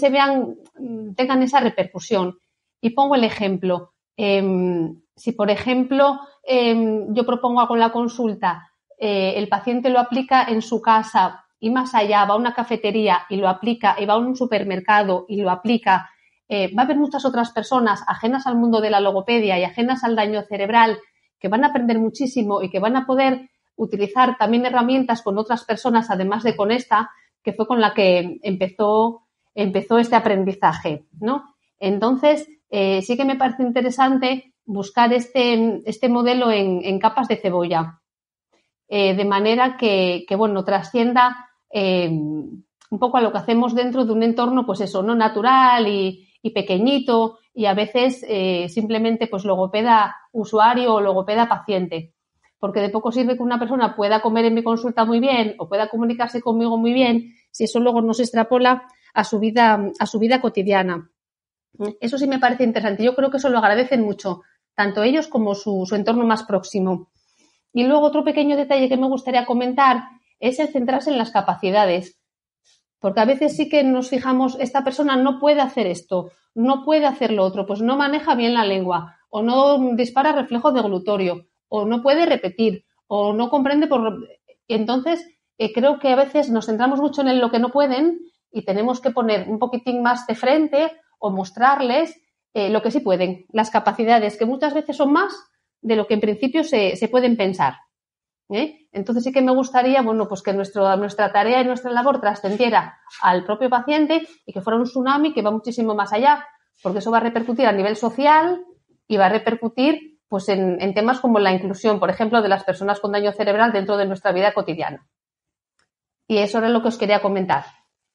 tengan esa repercusión. Y pongo el ejemplo. Si, por ejemplo, yo propongo algo en la consulta, el paciente lo aplica en su casa y más allá, va a una cafetería y lo aplica, y va a un supermercado y lo aplica, va a haber muchas otras personas ajenas al mundo de la logopedia y ajenas al daño cerebral que van a aprender muchísimo y que van a poder utilizar también herramientas con otras personas, además de con esta, que fue con la que empezó este aprendizaje, ¿no? Entonces, sí que me parece interesante buscar este modelo en capas de cebolla, de manera que trascienda un poco a lo que hacemos dentro de un entorno, pues eso, no natural y pequeñito y a veces simplemente pues logopeda usuario o logopeda paciente. Porque de poco sirve que una persona pueda comer en mi consulta muy bien o pueda comunicarse conmigo muy bien si eso luego no se extrapola a su vida cotidiana. Eso sí me parece interesante. Yo creo que eso lo agradecen mucho, tanto ellos como su entorno más próximo. Y luego otro pequeño detalle que me gustaría comentar es el centrarse en las capacidades. Porque a veces sí que nos fijamos, esta persona no puede hacer esto, no puede hacer lo otro, pues no maneja bien la lengua, o no dispara reflejo deglutorio, o no puede repetir, o no comprende Entonces, creo que a veces nos centramos mucho en lo que no pueden y tenemos que poner un poquitín más de frente o mostrarles lo que sí pueden, las capacidades, que muchas veces son más de lo que en principio se pueden pensar. Entonces sí que me gustaría, pues que nuestra tarea y nuestra labor trascendiera al propio paciente y que fuera un tsunami que va muchísimo más allá, porque eso va a repercutir a nivel social y va a repercutir pues en temas como la inclusión, por ejemplo, de las personas con daño cerebral dentro de nuestra vida cotidiana. Y eso era lo que os quería comentar.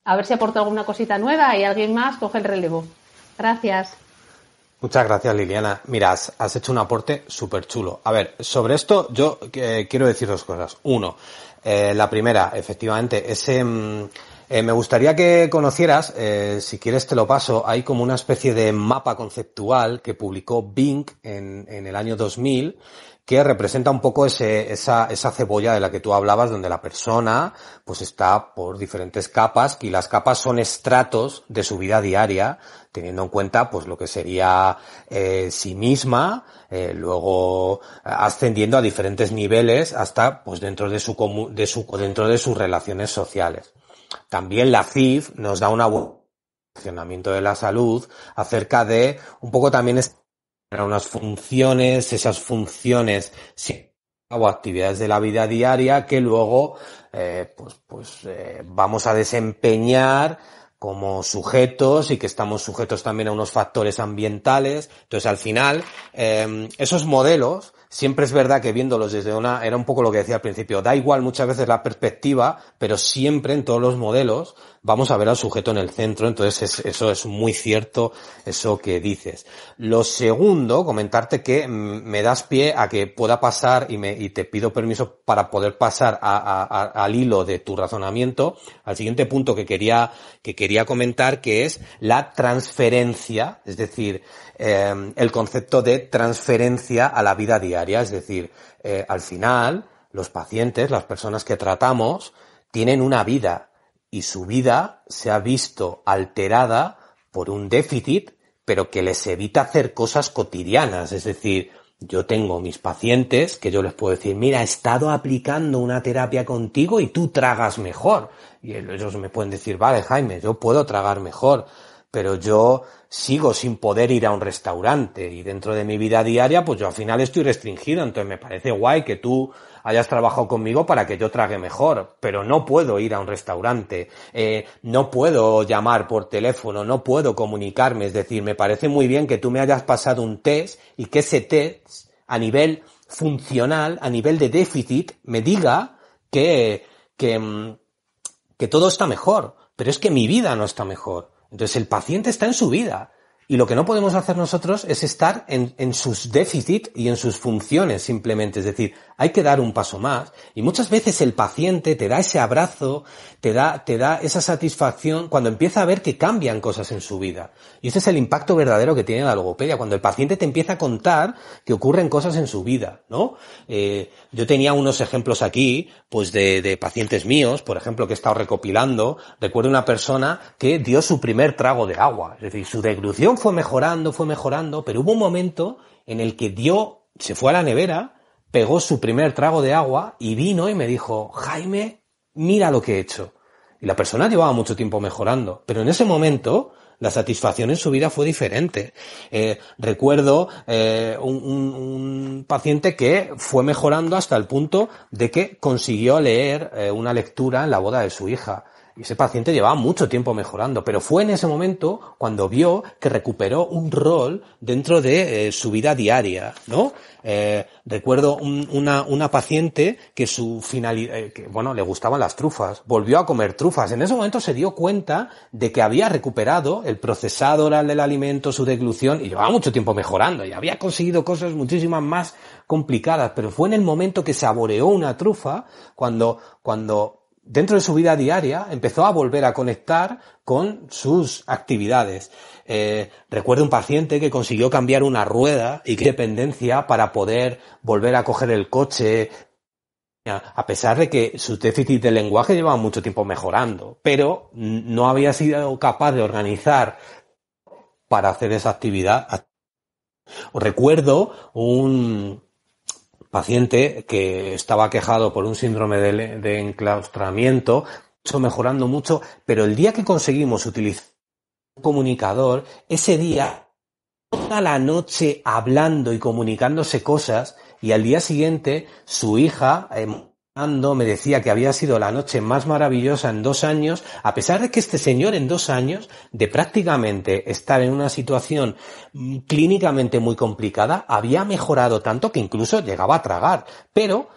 A ver si aporto alguna cosita nueva y alguien más coge el relevo. Gracias. Muchas gracias, Liliana. Mira, has hecho un aporte súper chulo. A ver, sobre esto yo quiero decir dos cosas. Uno, la primera, efectivamente, me gustaría que conocieras, si quieres te lo paso, hay como una especie de mapa conceptual que publicó Bing en el año 2000, que representa un poco esa cebolla de la que tú hablabas, donde la persona pues está por diferentes capas, y las capas son estratos de su vida diaria, teniendo en cuenta pues lo que sería sí misma, luego ascendiendo a diferentes niveles hasta pues dentro de sus relaciones sociales. También la CIF nos da una buena funcionamiento de la salud acerca de un poco también unas funciones, esas funciones o actividades de la vida diaria que luego vamos a desempeñar como sujetos y que estamos sujetos también a unos factores ambientales. Entonces, al final, esos modelos, siempre es verdad que viéndolos era un poco lo que decía al principio, da igual muchas veces la perspectiva, pero siempre en todos los modelos vamos a ver al sujeto en el centro. Entonces, eso es muy cierto, eso que dices. Lo segundo, comentarte que me das pie a que pueda pasar, y te pido permiso para poder pasar al hilo de tu razonamiento, al siguiente punto que quería comentar, que es la transferencia, es decir, el concepto de transferencia a la vida diaria. Es decir, al final, los pacientes, las personas que tratamos, tienen una vida, y su vida se ha visto alterada por un déficit, pero que les evita hacer cosas cotidianas. Es decir, yo tengo mis pacientes que yo les puedo decir, mira, he estado aplicando una terapia contigo y tú tragas mejor. Y ellos me pueden decir, vale, Jaime, yo puedo tragar mejor, pero yo sigo sin poder ir a un restaurante, y dentro de mi vida diaria, pues yo al final estoy restringido. Entonces me parece guay que tú hayas trabajado conmigo para que yo trague mejor, pero no puedo ir a un restaurante, no puedo llamar por teléfono, no puedo comunicarme. Es decir, me parece muy bien que tú me hayas pasado un test y que ese test, a nivel funcional, a nivel de déficit, me diga que todo está mejor, pero es que mi vida no está mejor. Entonces el paciente está en su vida, y lo que no podemos hacer nosotros es estar en sus déficits y en sus funciones simplemente. Es decir, hay que dar un paso más, y muchas veces el paciente te da ese abrazo, te da esa satisfacción cuando empieza a ver que cambian cosas en su vida. Y ese es el impacto verdadero que tiene la logopedia, cuando el paciente te empieza a contar que ocurren cosas en su vida, ¿no? Yo tenía unos ejemplos aquí, pues de pacientes míos, por ejemplo, que he estado recopilando. Recuerdo una persona que dio su primer trago de agua, es decir, su deglución fue mejorando, pero hubo un momento en el que se fue a la nevera, pegó su primer trago de agua y vino y me dijo, Jaime, mira lo que he hecho. Y la persona llevaba mucho tiempo mejorando, pero en ese momento la satisfacción en su vida fue diferente. Recuerdo un paciente que fue mejorando hasta el punto de que consiguió leer una lectura en la boda de su hija. Y ese paciente llevaba mucho tiempo mejorando, pero fue en ese momento cuando vio que recuperó un rol dentro de su vida diaria, ¿no? Recuerdo una paciente que le gustaban las trufas, volvió a comer trufas. En ese momento se dio cuenta de que había recuperado el procesado oral del alimento, su deglución, y llevaba mucho tiempo mejorando, y había conseguido cosas muchísimas más complicadas, pero fue en el momento que saboreó una trufa cuando dentro de su vida diaria empezó a volver a conectar con sus actividades. Recuerdo un paciente que consiguió cambiar una rueda y que dependencia para poder volver a coger el coche, a pesar de que su déficit de lenguaje llevaba mucho tiempo mejorando, pero no había sido capaz de organizar para hacer esa actividad. Recuerdo un paciente que estaba quejado por un síndrome de enclaustramiento, mejorando mucho, pero el día que conseguimos utilizar un comunicador, ese día, toda la noche hablando y comunicándose cosas, y al día siguiente su hija me decía que había sido la noche más maravillosa en 2 años, a pesar de que este señor en 2 años, de prácticamente estar en una situación clínicamente muy complicada, había mejorado tanto que incluso llegaba a tragar, pero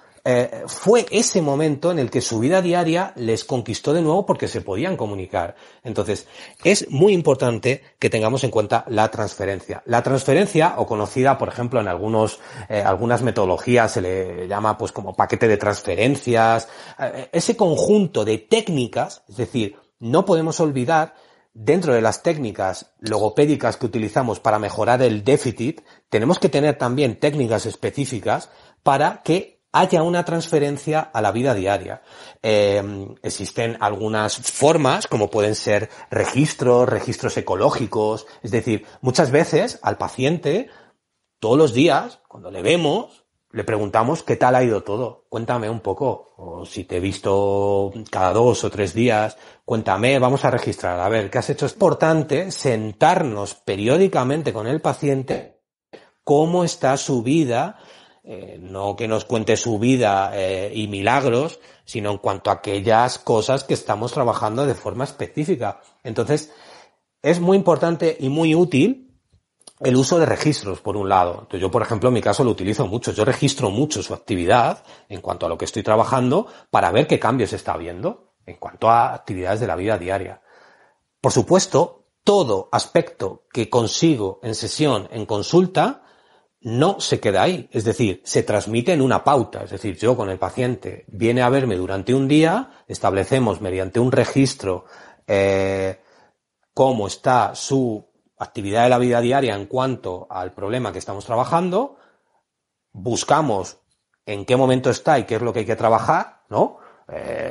fue ese momento en el que su vida diaria les conquistó de nuevo porque se podían comunicar. Entonces, es muy importante que tengamos en cuenta la transferencia. La transferencia, o conocida, por ejemplo, en algunas metodologías se le llama pues como paquete de transferencias, ese conjunto de técnicas, es decir, no podemos olvidar dentro de las técnicas logopédicas que utilizamos para mejorar el déficit, tenemos que tener también técnicas específicas para que haya una transferencia a la vida diaria. Existen algunas formas, como pueden ser registros ecológicos, es decir, muchas veces al paciente, todos los días, cuando le vemos, le preguntamos qué tal ha ido todo, cuéntame un poco, o si te he visto cada 2 o 3 días, cuéntame, vamos a registrar, a ver, ¿qué has hecho? Es importante sentarnos periódicamente con el paciente, cómo está su vida, no que nos cuente su vida y milagros, sino en cuanto a aquellas cosas que estamos trabajando de forma específica. Entonces, es muy importante y muy útil el uso de registros, por un lado. Entonces, yo, por ejemplo, en mi caso lo utilizo mucho. Yo registro mucho su actividad en cuanto a lo que estoy trabajando para ver qué cambios está habiendo en cuanto a actividades de la vida diaria. Por supuesto, todo aspecto que consigo en sesión, en consulta, no se queda ahí, es decir, se transmite en una pauta, es decir, yo con el paciente viene a verme durante un día, establecemos mediante un registro cómo está su actividad de la vida diaria en cuanto al problema que estamos trabajando, buscamos en qué momento está y qué es lo que hay que trabajar, ¿no?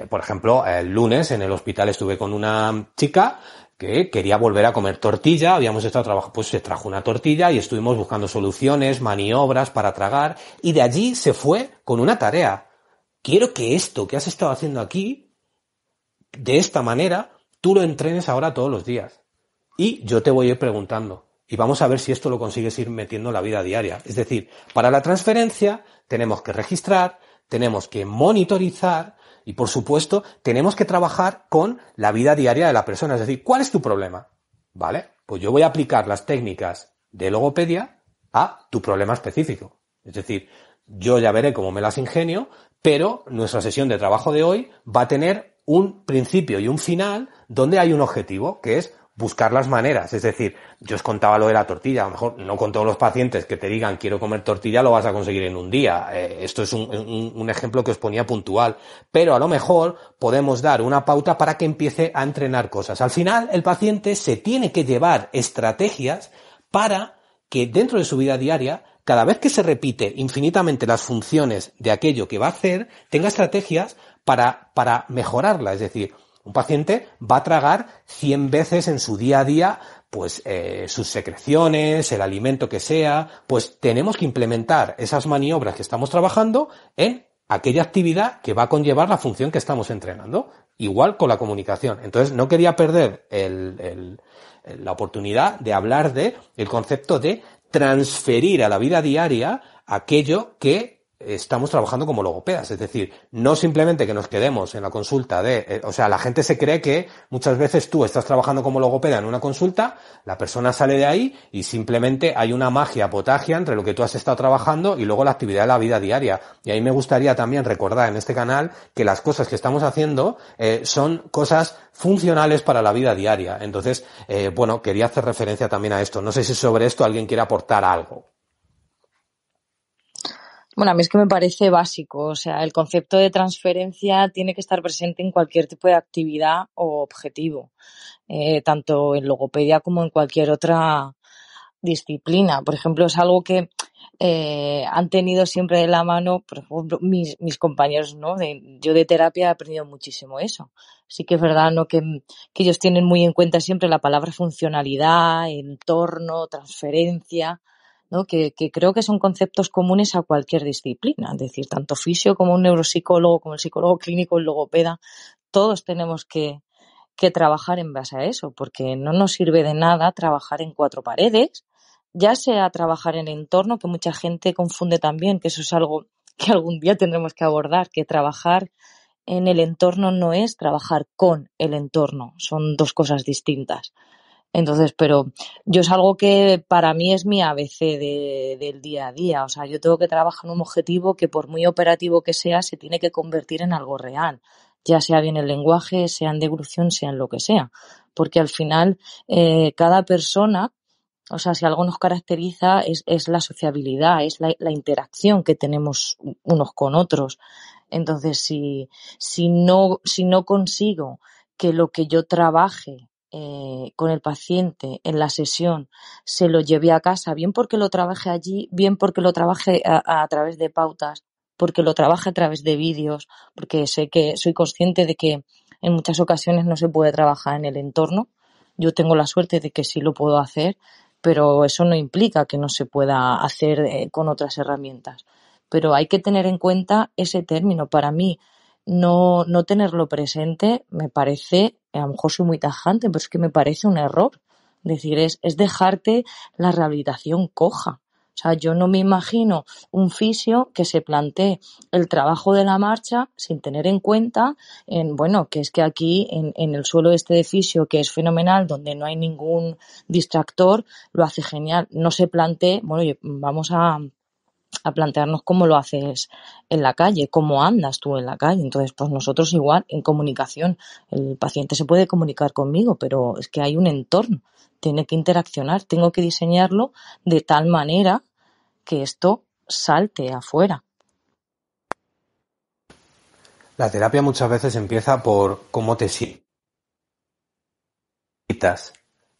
Por ejemplo, el lunes en el hospital estuve con una chica que quería volver a comer tortilla, habíamos estado trabajando, pues se trajo una tortilla y estuvimos buscando soluciones, maniobras para tragar, y de allí se fue con una tarea. Quiero que esto que has estado haciendo aquí, de esta manera, tú lo entrenes ahora todos los días. Y yo te voy a ir preguntando. Y vamos a ver si esto lo consigues ir metiendo en la vida diaria. Es decir, para la transferencia tenemos que registrar, tenemos que monitorizar y, por supuesto, tenemos que trabajar con la vida diaria de la persona. Es decir, ¿cuál es tu problema? ¿Vale? Pues yo voy a aplicar las técnicas de logopedia a tu problema específico. Es decir, yo ya veré cómo me las ingenio, pero nuestra sesión de trabajo de hoy va a tener un principio y un final donde hay un objetivo, que es buscar las maneras. Es decir, yo os contaba lo de la tortilla, a lo mejor no con todos los pacientes que te digan quiero comer tortilla lo vas a conseguir en un día. Esto es un ejemplo que os ponía puntual, pero a lo mejor podemos dar una pauta para que empiece a entrenar cosas. Al final, el paciente se tiene que llevar estrategias para que dentro de su vida diaria, cada vez que se repite infinitamente las funciones de aquello que va a hacer, tenga estrategias para mejorarla. Es decir, un paciente va a tragar 100 veces en su día a día, pues sus secreciones, el alimento que sea, pues tenemos que implementar esas maniobras que estamos trabajando en aquella actividad que va a conllevar la función que estamos entrenando. Igual con la comunicación. Entonces no quería perder la oportunidad de hablar de el concepto de transferir a la vida diaria aquello que estamos trabajando como logopedas, es decir, no simplemente que nos quedemos en la consulta o sea, la gente se cree que muchas veces tú estás trabajando como logopeda en una consulta, la persona sale de ahí y simplemente hay una magia potagia entre lo que tú has estado trabajando y luego la actividad de la vida diaria. Y ahí me gustaría también recordar en este canal que las cosas que estamos haciendo son cosas funcionales para la vida diaria. Entonces, bueno, quería hacer referencia también a esto. No sé si sobre esto alguien quiere aportar algo. Bueno, a mí es que me parece básico, o sea, el concepto de transferencia tiene que estar presente en cualquier tipo de actividad o objetivo, tanto en logopedia como en cualquier otra disciplina. Por ejemplo, es algo que han tenido siempre de la mano, por ejemplo, mis compañeros, ¿no? Yo de terapia he aprendido muchísimo eso. Sí que es verdad, ¿no? Que ellos tienen muy en cuenta siempre la palabra funcionalidad, entorno, transferencia, ¿no? Que creo que son conceptos comunes a cualquier disciplina, es decir, tanto fisio como un neuropsicólogo, como el psicólogo clínico, el logopeda, todos tenemos que trabajar en base a eso, porque no nos sirve de nada trabajar en cuatro paredes, ya sea trabajar en entorno, que mucha gente confunde también, que eso es algo que algún día tendremos que abordar, que trabajar en el entorno no es trabajar con el entorno, son dos cosas distintas. Entonces, pero yo es algo que para mí es mi ABC del día a día. O sea, yo tengo que trabajar en un objetivo que por muy operativo que sea, se tiene que convertir en algo real. Ya sea bien el lenguaje, sea en deglución, sea en lo que sea. Porque al final, cada persona, o sea, si algo nos caracteriza es la sociabilidad, es la interacción que tenemos unos con otros. Entonces, si no consigo que lo que yo trabaje con el paciente en la sesión se lo lleve a casa, bien porque lo trabaje allí, bien porque lo trabaje a través de pautas, porque lo trabaje a través de vídeos, porque soy consciente de que en muchas ocasiones no se puede trabajar en el entorno. Yo tengo la suerte de que sí lo puedo hacer, pero eso no implica que no se pueda hacer con otras herramientas. Pero hay que tener en cuenta ese término. Para mí, no tenerlo presente me parece, a lo mejor soy muy tajante, pero es que me parece un error. Es decir, es dejarte la rehabilitación coja. O sea, yo no me imagino un fisio que se plantee el trabajo de la marcha sin tener en cuenta, que es que aquí en el suelo este de fisio, que es fenomenal, donde no hay ningún distractor, lo hace genial. No se plantee, vamos a plantearnos cómo lo haces en la calle, cómo andas tú en la calle. Entonces, pues nosotros igual en comunicación, el paciente se puede comunicar conmigo, pero es que hay un entorno, tiene que interaccionar, tengo que diseñarlo de tal manera que esto salte afuera. La terapia muchas veces empieza por cómo te sientes.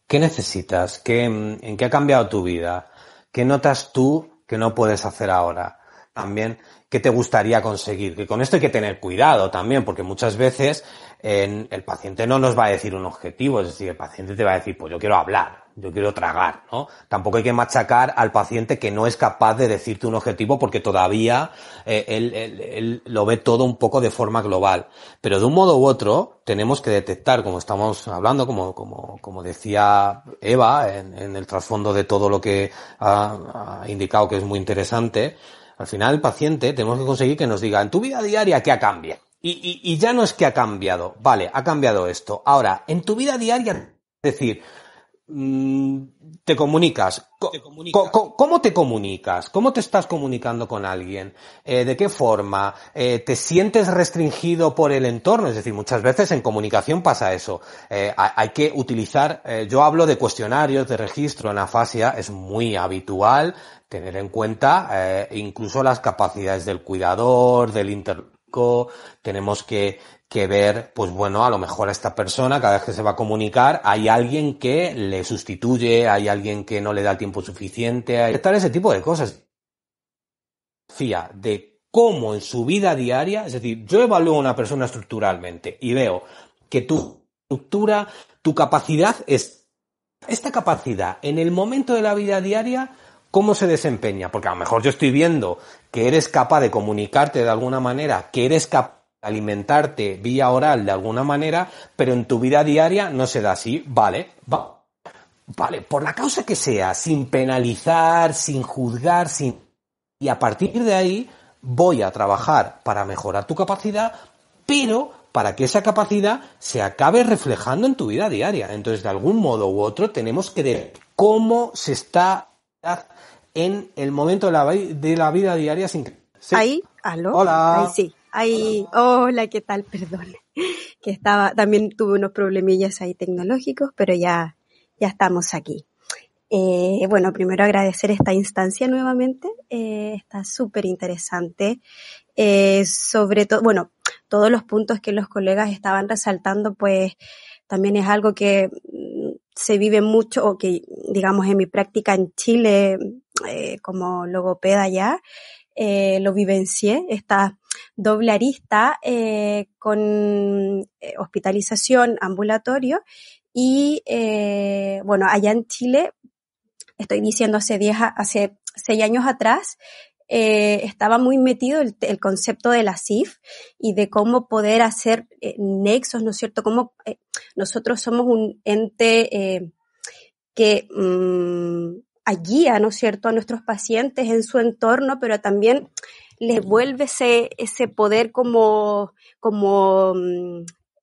¿Qué necesitas? ¿En qué ha cambiado tu vida? ¿Qué notas tú que no puedes hacer ahora? También, ¿qué te gustaría conseguir? Que con esto hay que tener cuidado también, porque muchas veces el paciente no nos va a decir un objetivo, es decir, el paciente te va a decir, pues yo quiero hablar, yo quiero tragar, ¿no? Tampoco hay que machacar al paciente que no es capaz de decirte un objetivo porque todavía él lo ve todo un poco de forma global. Pero de un modo u otro tenemos que detectar, como estamos hablando, como decía Eva, en el trasfondo de todo lo que ha indicado que es muy interesante. Al final el paciente tenemos que conseguir que nos diga en tu vida diaria qué ha cambiado. Y ya no es que ha cambiado, vale, ha cambiado esto. Ahora, en tu vida diaria, es decir, te comunicas. ¿Cómo te comunicas? ¿Cómo te estás comunicando con alguien? ¿De qué forma? ¿Te sientes restringido por el entorno? Es decir, muchas veces en comunicación pasa eso. Hay que utilizar, yo hablo de cuestionarios, de registro en afasia, es muy habitual tener en cuenta incluso las capacidades del cuidador, del interlocutor. Tenemos que ver, pues bueno, a lo mejor a esta persona, cada vez que se va a comunicar, hay alguien que le sustituye, hay alguien que no le da el tiempo suficiente, hay ese tipo de cosas. De cómo en su vida diaria, es decir, yo evalúo a una persona estructuralmente y veo que tu estructura, tu capacidad es, esta capacidad en el momento de la vida diaria, ¿cómo se desempeña? Porque a lo mejor yo estoy viendo que eres capaz de comunicarte de alguna manera, que eres capaz de alimentarte vía oral de alguna manera, pero en tu vida diaria no se da así. Vale, por la causa que sea, sin penalizar, sin juzgar, y a partir de ahí voy a trabajar para mejorar tu capacidad, pero para que esa capacidad se acabe reflejando en tu vida diaria. Entonces, de algún modo u otro, tenemos que ver cómo se está en el momento de la vida diaria sin... Sí. Ahí, aló. Hola. Ahí sí. Ahí, hola, ¿qué tal? Perdón. Que también tuve unos problemillas ahí tecnológicos, pero ya estamos aquí. Bueno, primero agradecer esta instancia nuevamente. Está súper interesante. Sobre todo, bueno, todos los puntos que los colegas estaban resaltando, pues también es algo que se vive mucho, o que digamos en mi práctica en Chile como logopeda ya, lo vivencié, esta doble arista con hospitalización, ambulatorio y bueno, allá en Chile estoy diciendo hace 6 años atrás, estaba muy metido el concepto de la CIF y de cómo poder hacer nexos, ¿no es cierto? Cómo nosotros somos un ente que guía, ¿no es cierto?, a nuestros pacientes en su entorno, pero también les vuelve ese poder como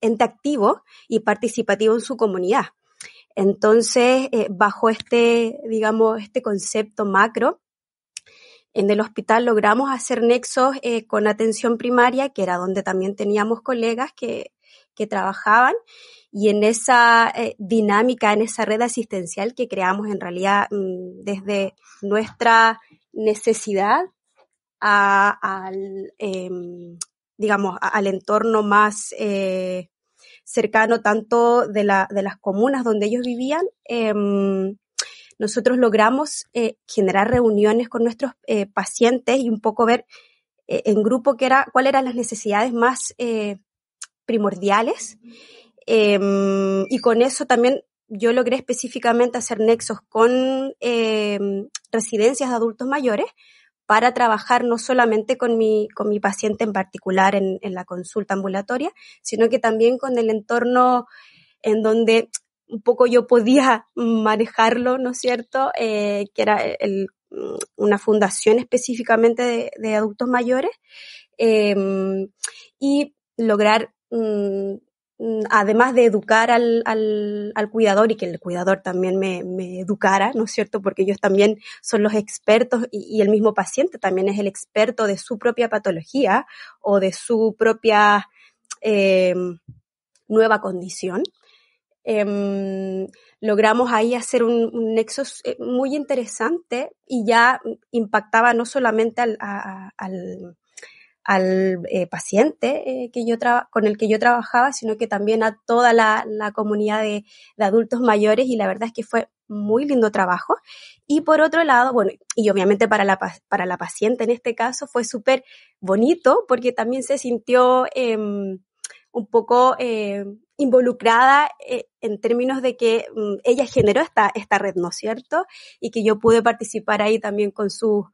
ente activo y participativo en su comunidad. Entonces, bajo este concepto macro, en el hospital logramos hacer nexos con atención primaria, que era donde también teníamos colegas que trabajaban, y en esa dinámica, en esa red asistencial que creamos en realidad desde nuestra necesidad al entorno más cercano tanto de las comunas donde ellos vivían, nosotros logramos generar reuniones con nuestros pacientes y un poco ver en grupo cuáles eran las necesidades más primordiales, y con eso también yo logré específicamente hacer nexos con residencias de adultos mayores para trabajar no solamente con mi paciente en particular en la consulta ambulatoria, sino que también con el entorno en donde un poco yo podía manejarlo, ¿no es cierto?, que era una fundación específicamente de adultos mayores, y lograr, además de educar al cuidador y que el cuidador también me educara, ¿no es cierto?, porque ellos también son los expertos y el mismo paciente también es el experto de su propia patología o de su propia nueva condición. Logramos ahí hacer un nexo muy interesante y ya impactaba no solamente al paciente con el que yo trabajaba, sino que también a toda la comunidad de adultos mayores, y la verdad es que fue muy lindo trabajo. Y por otro lado, bueno, y obviamente para la paciente en este caso fue súper bonito porque también se sintió un poco involucrada en términos de que ella generó esta red, ¿no es cierto? Y que yo pude participar ahí también con sus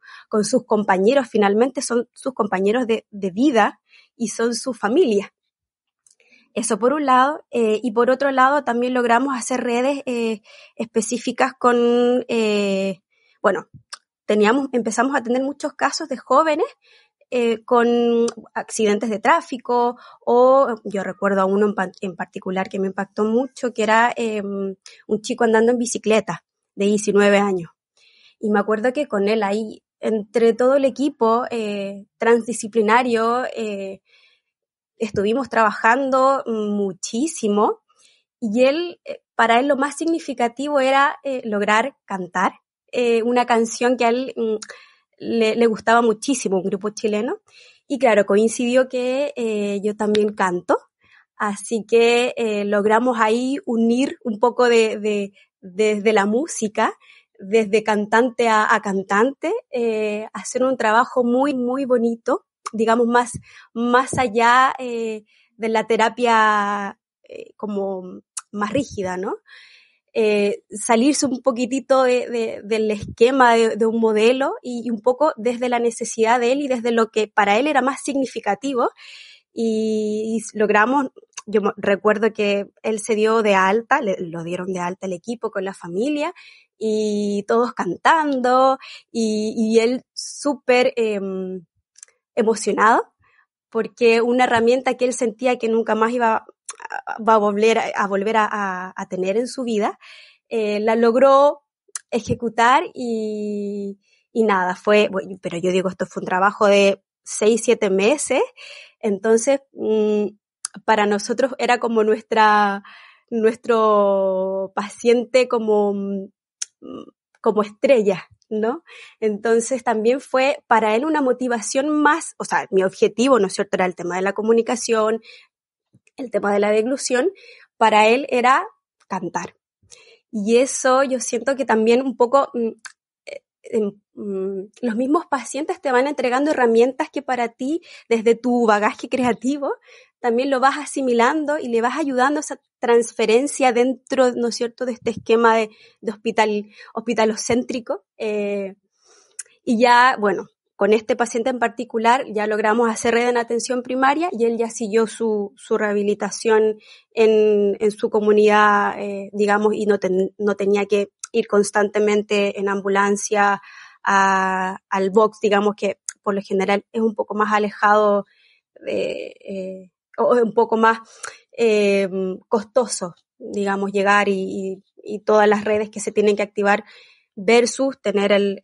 compañeros, finalmente son sus compañeros de vida y son su familia. Eso por un lado, y por otro lado también logramos hacer redes específicas con, empezamos a tener muchos casos de jóvenes con accidentes de tráfico, o yo recuerdo a uno en particular que me impactó mucho, que era un chico andando en bicicleta de 19 años. Y me acuerdo que con él ahí, entre todo el equipo transdisciplinario, estuvimos trabajando muchísimo, y para él lo más significativo era lograr cantar una canción que a él le gustaba muchísimo, un grupo chileno, y claro, coincidió que yo también canto, así que logramos ahí unir un poco desde la música, desde cantante a cantante, hacer un trabajo muy, muy bonito, digamos más allá de la terapia como más rígida, ¿no? Salirse un poquitito del esquema de un modelo y un poco desde la necesidad de él y desde lo que para él era más significativo, y logramos, yo recuerdo que él se dio de alta, lo dieron de alta el equipo con la familia y todos cantando y él súper emocionado porque una herramienta que él sentía que nunca más va a volver a tener en su vida, la logró ejecutar y nada, pero yo digo, esto fue un trabajo de 6-7 meses, entonces para nosotros era como nuestro paciente como estrella, ¿no? Entonces también fue para él una motivación más, o sea, mi objetivo, ¿no es cierto?, era el tema de la comunicación, el tema de la deglución, para él era cantar. Y eso yo siento que también un poco los mismos pacientes te van entregando herramientas que para ti, desde tu bagaje creativo, también lo vas asimilando y le vas ayudando a esa transferencia dentro, ¿no es cierto?, de este esquema de hospitalocéntrico. Y ya, bueno, con este paciente en particular ya logramos hacer red en atención primaria y él ya siguió su rehabilitación en su comunidad, digamos, y no tenía que ir constantemente en ambulancia al box, digamos, que por lo general es un poco más alejado o es un poco más costoso, digamos, llegar y todas las redes que se tienen que activar versus tener el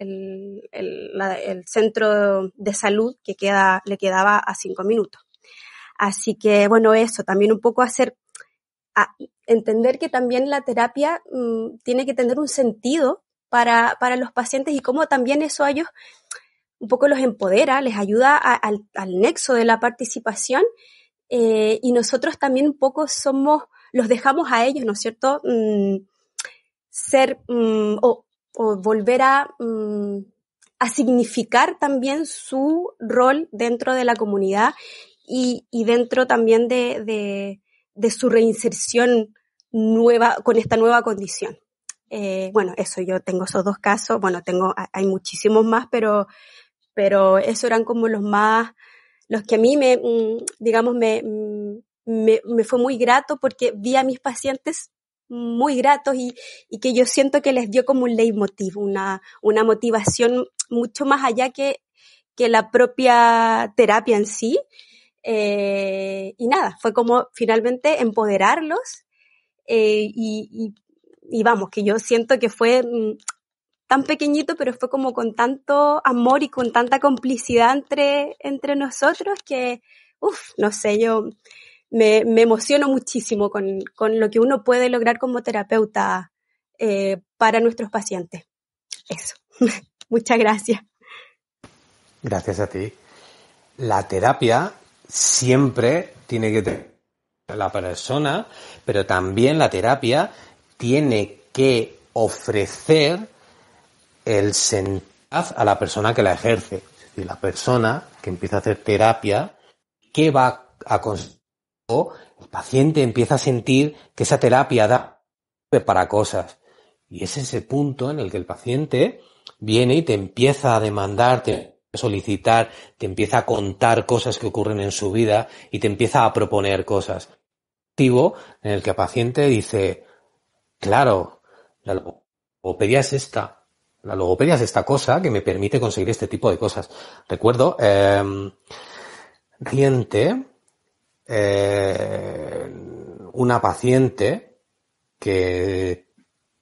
centro de salud que le quedaba a 5 minutos. Así que, bueno, eso, también un poco entender que también la terapia tiene que tener un sentido para los pacientes y cómo también eso a ellos un poco los empodera, les ayuda al nexo de la participación, y nosotros también un poco los dejamos a ellos, ¿no es cierto?, ser o volver a significar también su rol dentro de la comunidad y dentro también de su reinserción nueva, con esta nueva condición. Bueno, eso, yo tengo esos 2 casos, bueno, hay muchísimos más, pero esos eran como los que a mí me fue muy grato porque vi a mis pacientes muy gratos y que yo siento que les dio como un leitmotiv, una motivación mucho más allá que la propia terapia en sí. Y nada, fue como finalmente empoderarlos, y vamos, que yo siento que fue tan pequeñito, pero fue como con tanto amor y con tanta complicidad entre nosotros que, no sé, yo me emociono muchísimo con lo que uno puede lograr como terapeuta para nuestros pacientes. Eso. Muchas gracias. Gracias a ti. La terapia siempre tiene que tener la persona, pero también la terapia tiene que ofrecer el sentido a la persona que la ejerce. Es decir, la persona que empieza a hacer terapia, ¿qué va a conseguir? El paciente empieza a sentir que esa terapia da para cosas. Y es ese punto en el que el paciente viene y te empieza a demandar, te empieza a solicitar, te empieza a contar cosas que ocurren en su vida y te empieza a proponer cosas. En el que el paciente dice, claro, la logopedia es esta. La logopedia es esta cosa que me permite conseguir este tipo de cosas. Recuerdo, reciente, una paciente que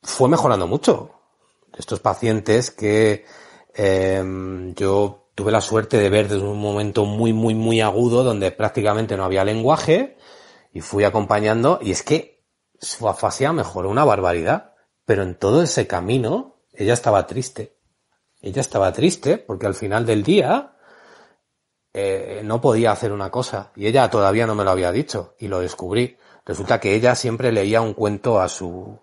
fue mejorando mucho. Estos pacientes que yo tuve la suerte de ver desde un momento muy, muy, muy agudo donde prácticamente no había lenguaje y fui acompañando y es que su afasia mejoró una barbaridad. Pero en todo ese camino ella estaba triste. Ella estaba triste porque al final del día no podía hacer una cosa y ella todavía no me lo había dicho y lo descubrí. Resulta que ella siempre leía un cuento a su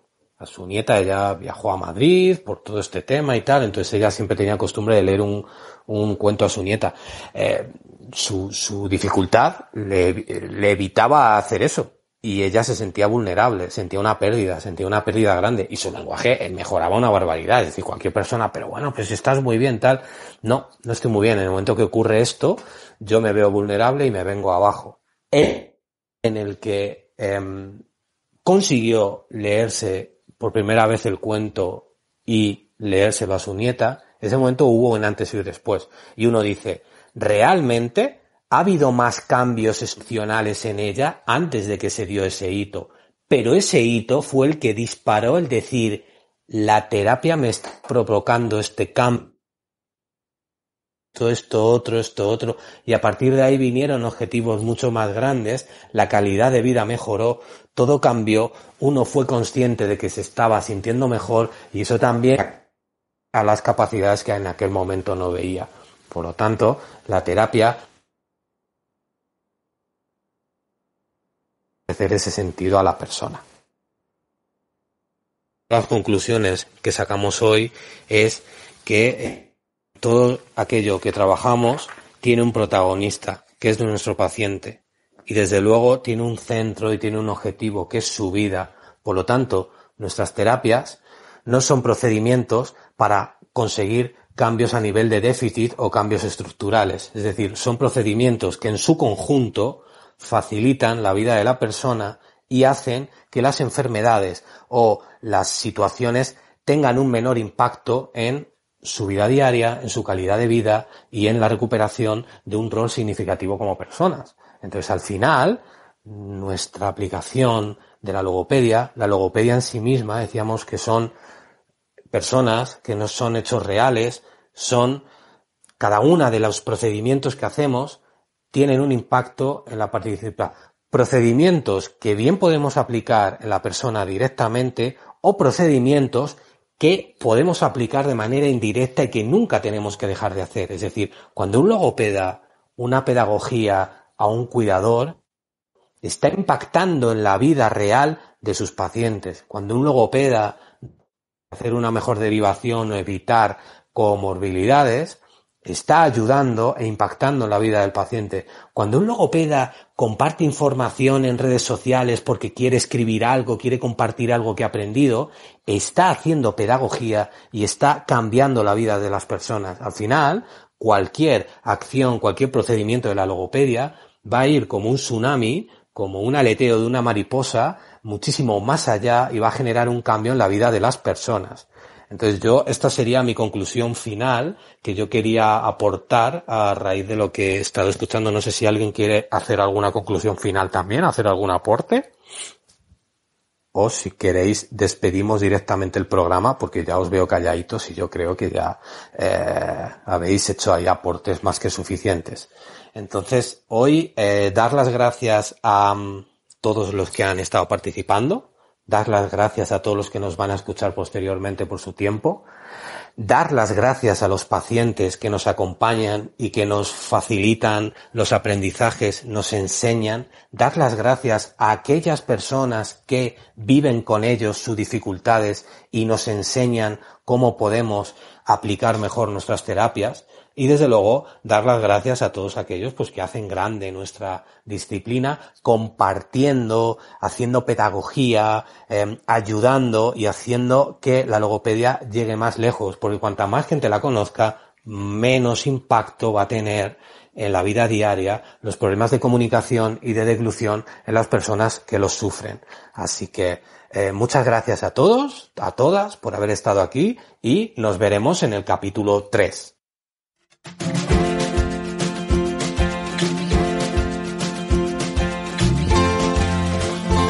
nieta. Ella viajó a Madrid por todo este tema y tal, entonces ella siempre tenía costumbre de leer un cuento a su nieta. Su dificultad le evitaba hacer eso. Y ella se sentía vulnerable, sentía una pérdida grande y su lenguaje mejoraba una barbaridad. Es decir, cualquier persona, pero bueno, pues estás muy bien, tal. No estoy muy bien. En el momento que ocurre esto, yo me veo vulnerable y me vengo abajo. En el que consiguió leerse por primera vez el cuento y leérselo a su nieta, ese momento hubo un antes y un después. Y uno dice, ¿realmente ha habido más cambios excepcionales en ella antes de que se dio ese hito? Pero ese hito fue el que disparó el decir, la terapia me está provocando este cambio, esto otro, y a partir de ahí vinieron objetivos mucho más grandes, la calidad de vida mejoró, todo cambió, uno fue consciente de que se estaba sintiendo mejor y eso también a las capacidades que en aquel momento no veía. Por lo tanto, la terapia ofrecer ese sentido a la persona. Las conclusiones que sacamos hoy es que todo aquello que trabajamos tiene un protagonista, que es nuestro paciente. y desde luego tiene un centro y tiene un objetivo que es su vida. Por lo tanto, nuestras terapias no son procedimientos para conseguir cambios a nivel de déficit o cambios estructurales. Es decir, son procedimientos que en su conjunto facilitan la vida de la persona y hacen que las enfermedades o las situaciones tengan un menor impacto en su vida diaria, en su calidad de vida y en la recuperación de un rol significativo como personas. Entonces, al final, nuestra aplicación de la logopedia en sí misma, decíamos que son personas que no son hechos reales, son cada una de los procedimientos que hacemos tienen un impacto en la participación. Procedimientos que bien podemos aplicar en la persona directamente o procedimientos que podemos aplicar de manera indirecta y que nunca tenemos que dejar de hacer. Es decir, cuando un logopeda, una pedagogía a un cuidador, está impactando en la vida real de sus pacientes. Cuando un logopeda hacer una mejor derivación o evitar comorbilidades, está ayudando e impactando en la vida del paciente. Cuando un logopeda comparte información en redes sociales porque quiere escribir algo, quiere compartir algo que ha aprendido, está haciendo pedagogía y está cambiando la vida de las personas. Al final, cualquier acción, cualquier procedimiento de la logopedia va a ir como un tsunami, como un aleteo de una mariposa, muchísimo más allá y va a generar un cambio en la vida de las personas. Entonces esta sería mi conclusión final que yo quería aportar a raíz de lo que he estado escuchando. No sé si alguien quiere hacer alguna conclusión final también, hacer algún aporte. O si queréis despedimos directamente el programa porque ya os veo calladitos y yo creo que ya habéis hecho ahí aportes más que suficientes. Entonces hoy dar las gracias a todos los que han estado participando. Dar las gracias a todos los que nos van a escuchar posteriormente por su tiempo. Dar las gracias a los pacientes que nos acompañan y que nos facilitan los aprendizajes, nos enseñan. Dar las gracias a aquellas personas que viven con ellos sus dificultades y nos enseñan cómo podemos aplicar mejor nuestras terapias. Y desde luego dar las gracias a todos aquellos pues que hacen grande nuestra disciplina, compartiendo, haciendo pedagogía, ayudando y haciendo que la logopedia llegue más lejos, porque cuanta más gente la conozca, menos impacto va a tener en la vida diaria los problemas de comunicación y de deglución en las personas que los sufren. Así que muchas gracias a todos, a todas por haber estado aquí y nos veremos en el capítulo 3.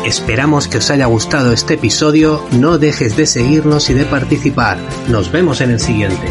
Esperamos que os haya gustado este episodio, no dejes de seguirnos y de participar. Nos vemos en el siguiente.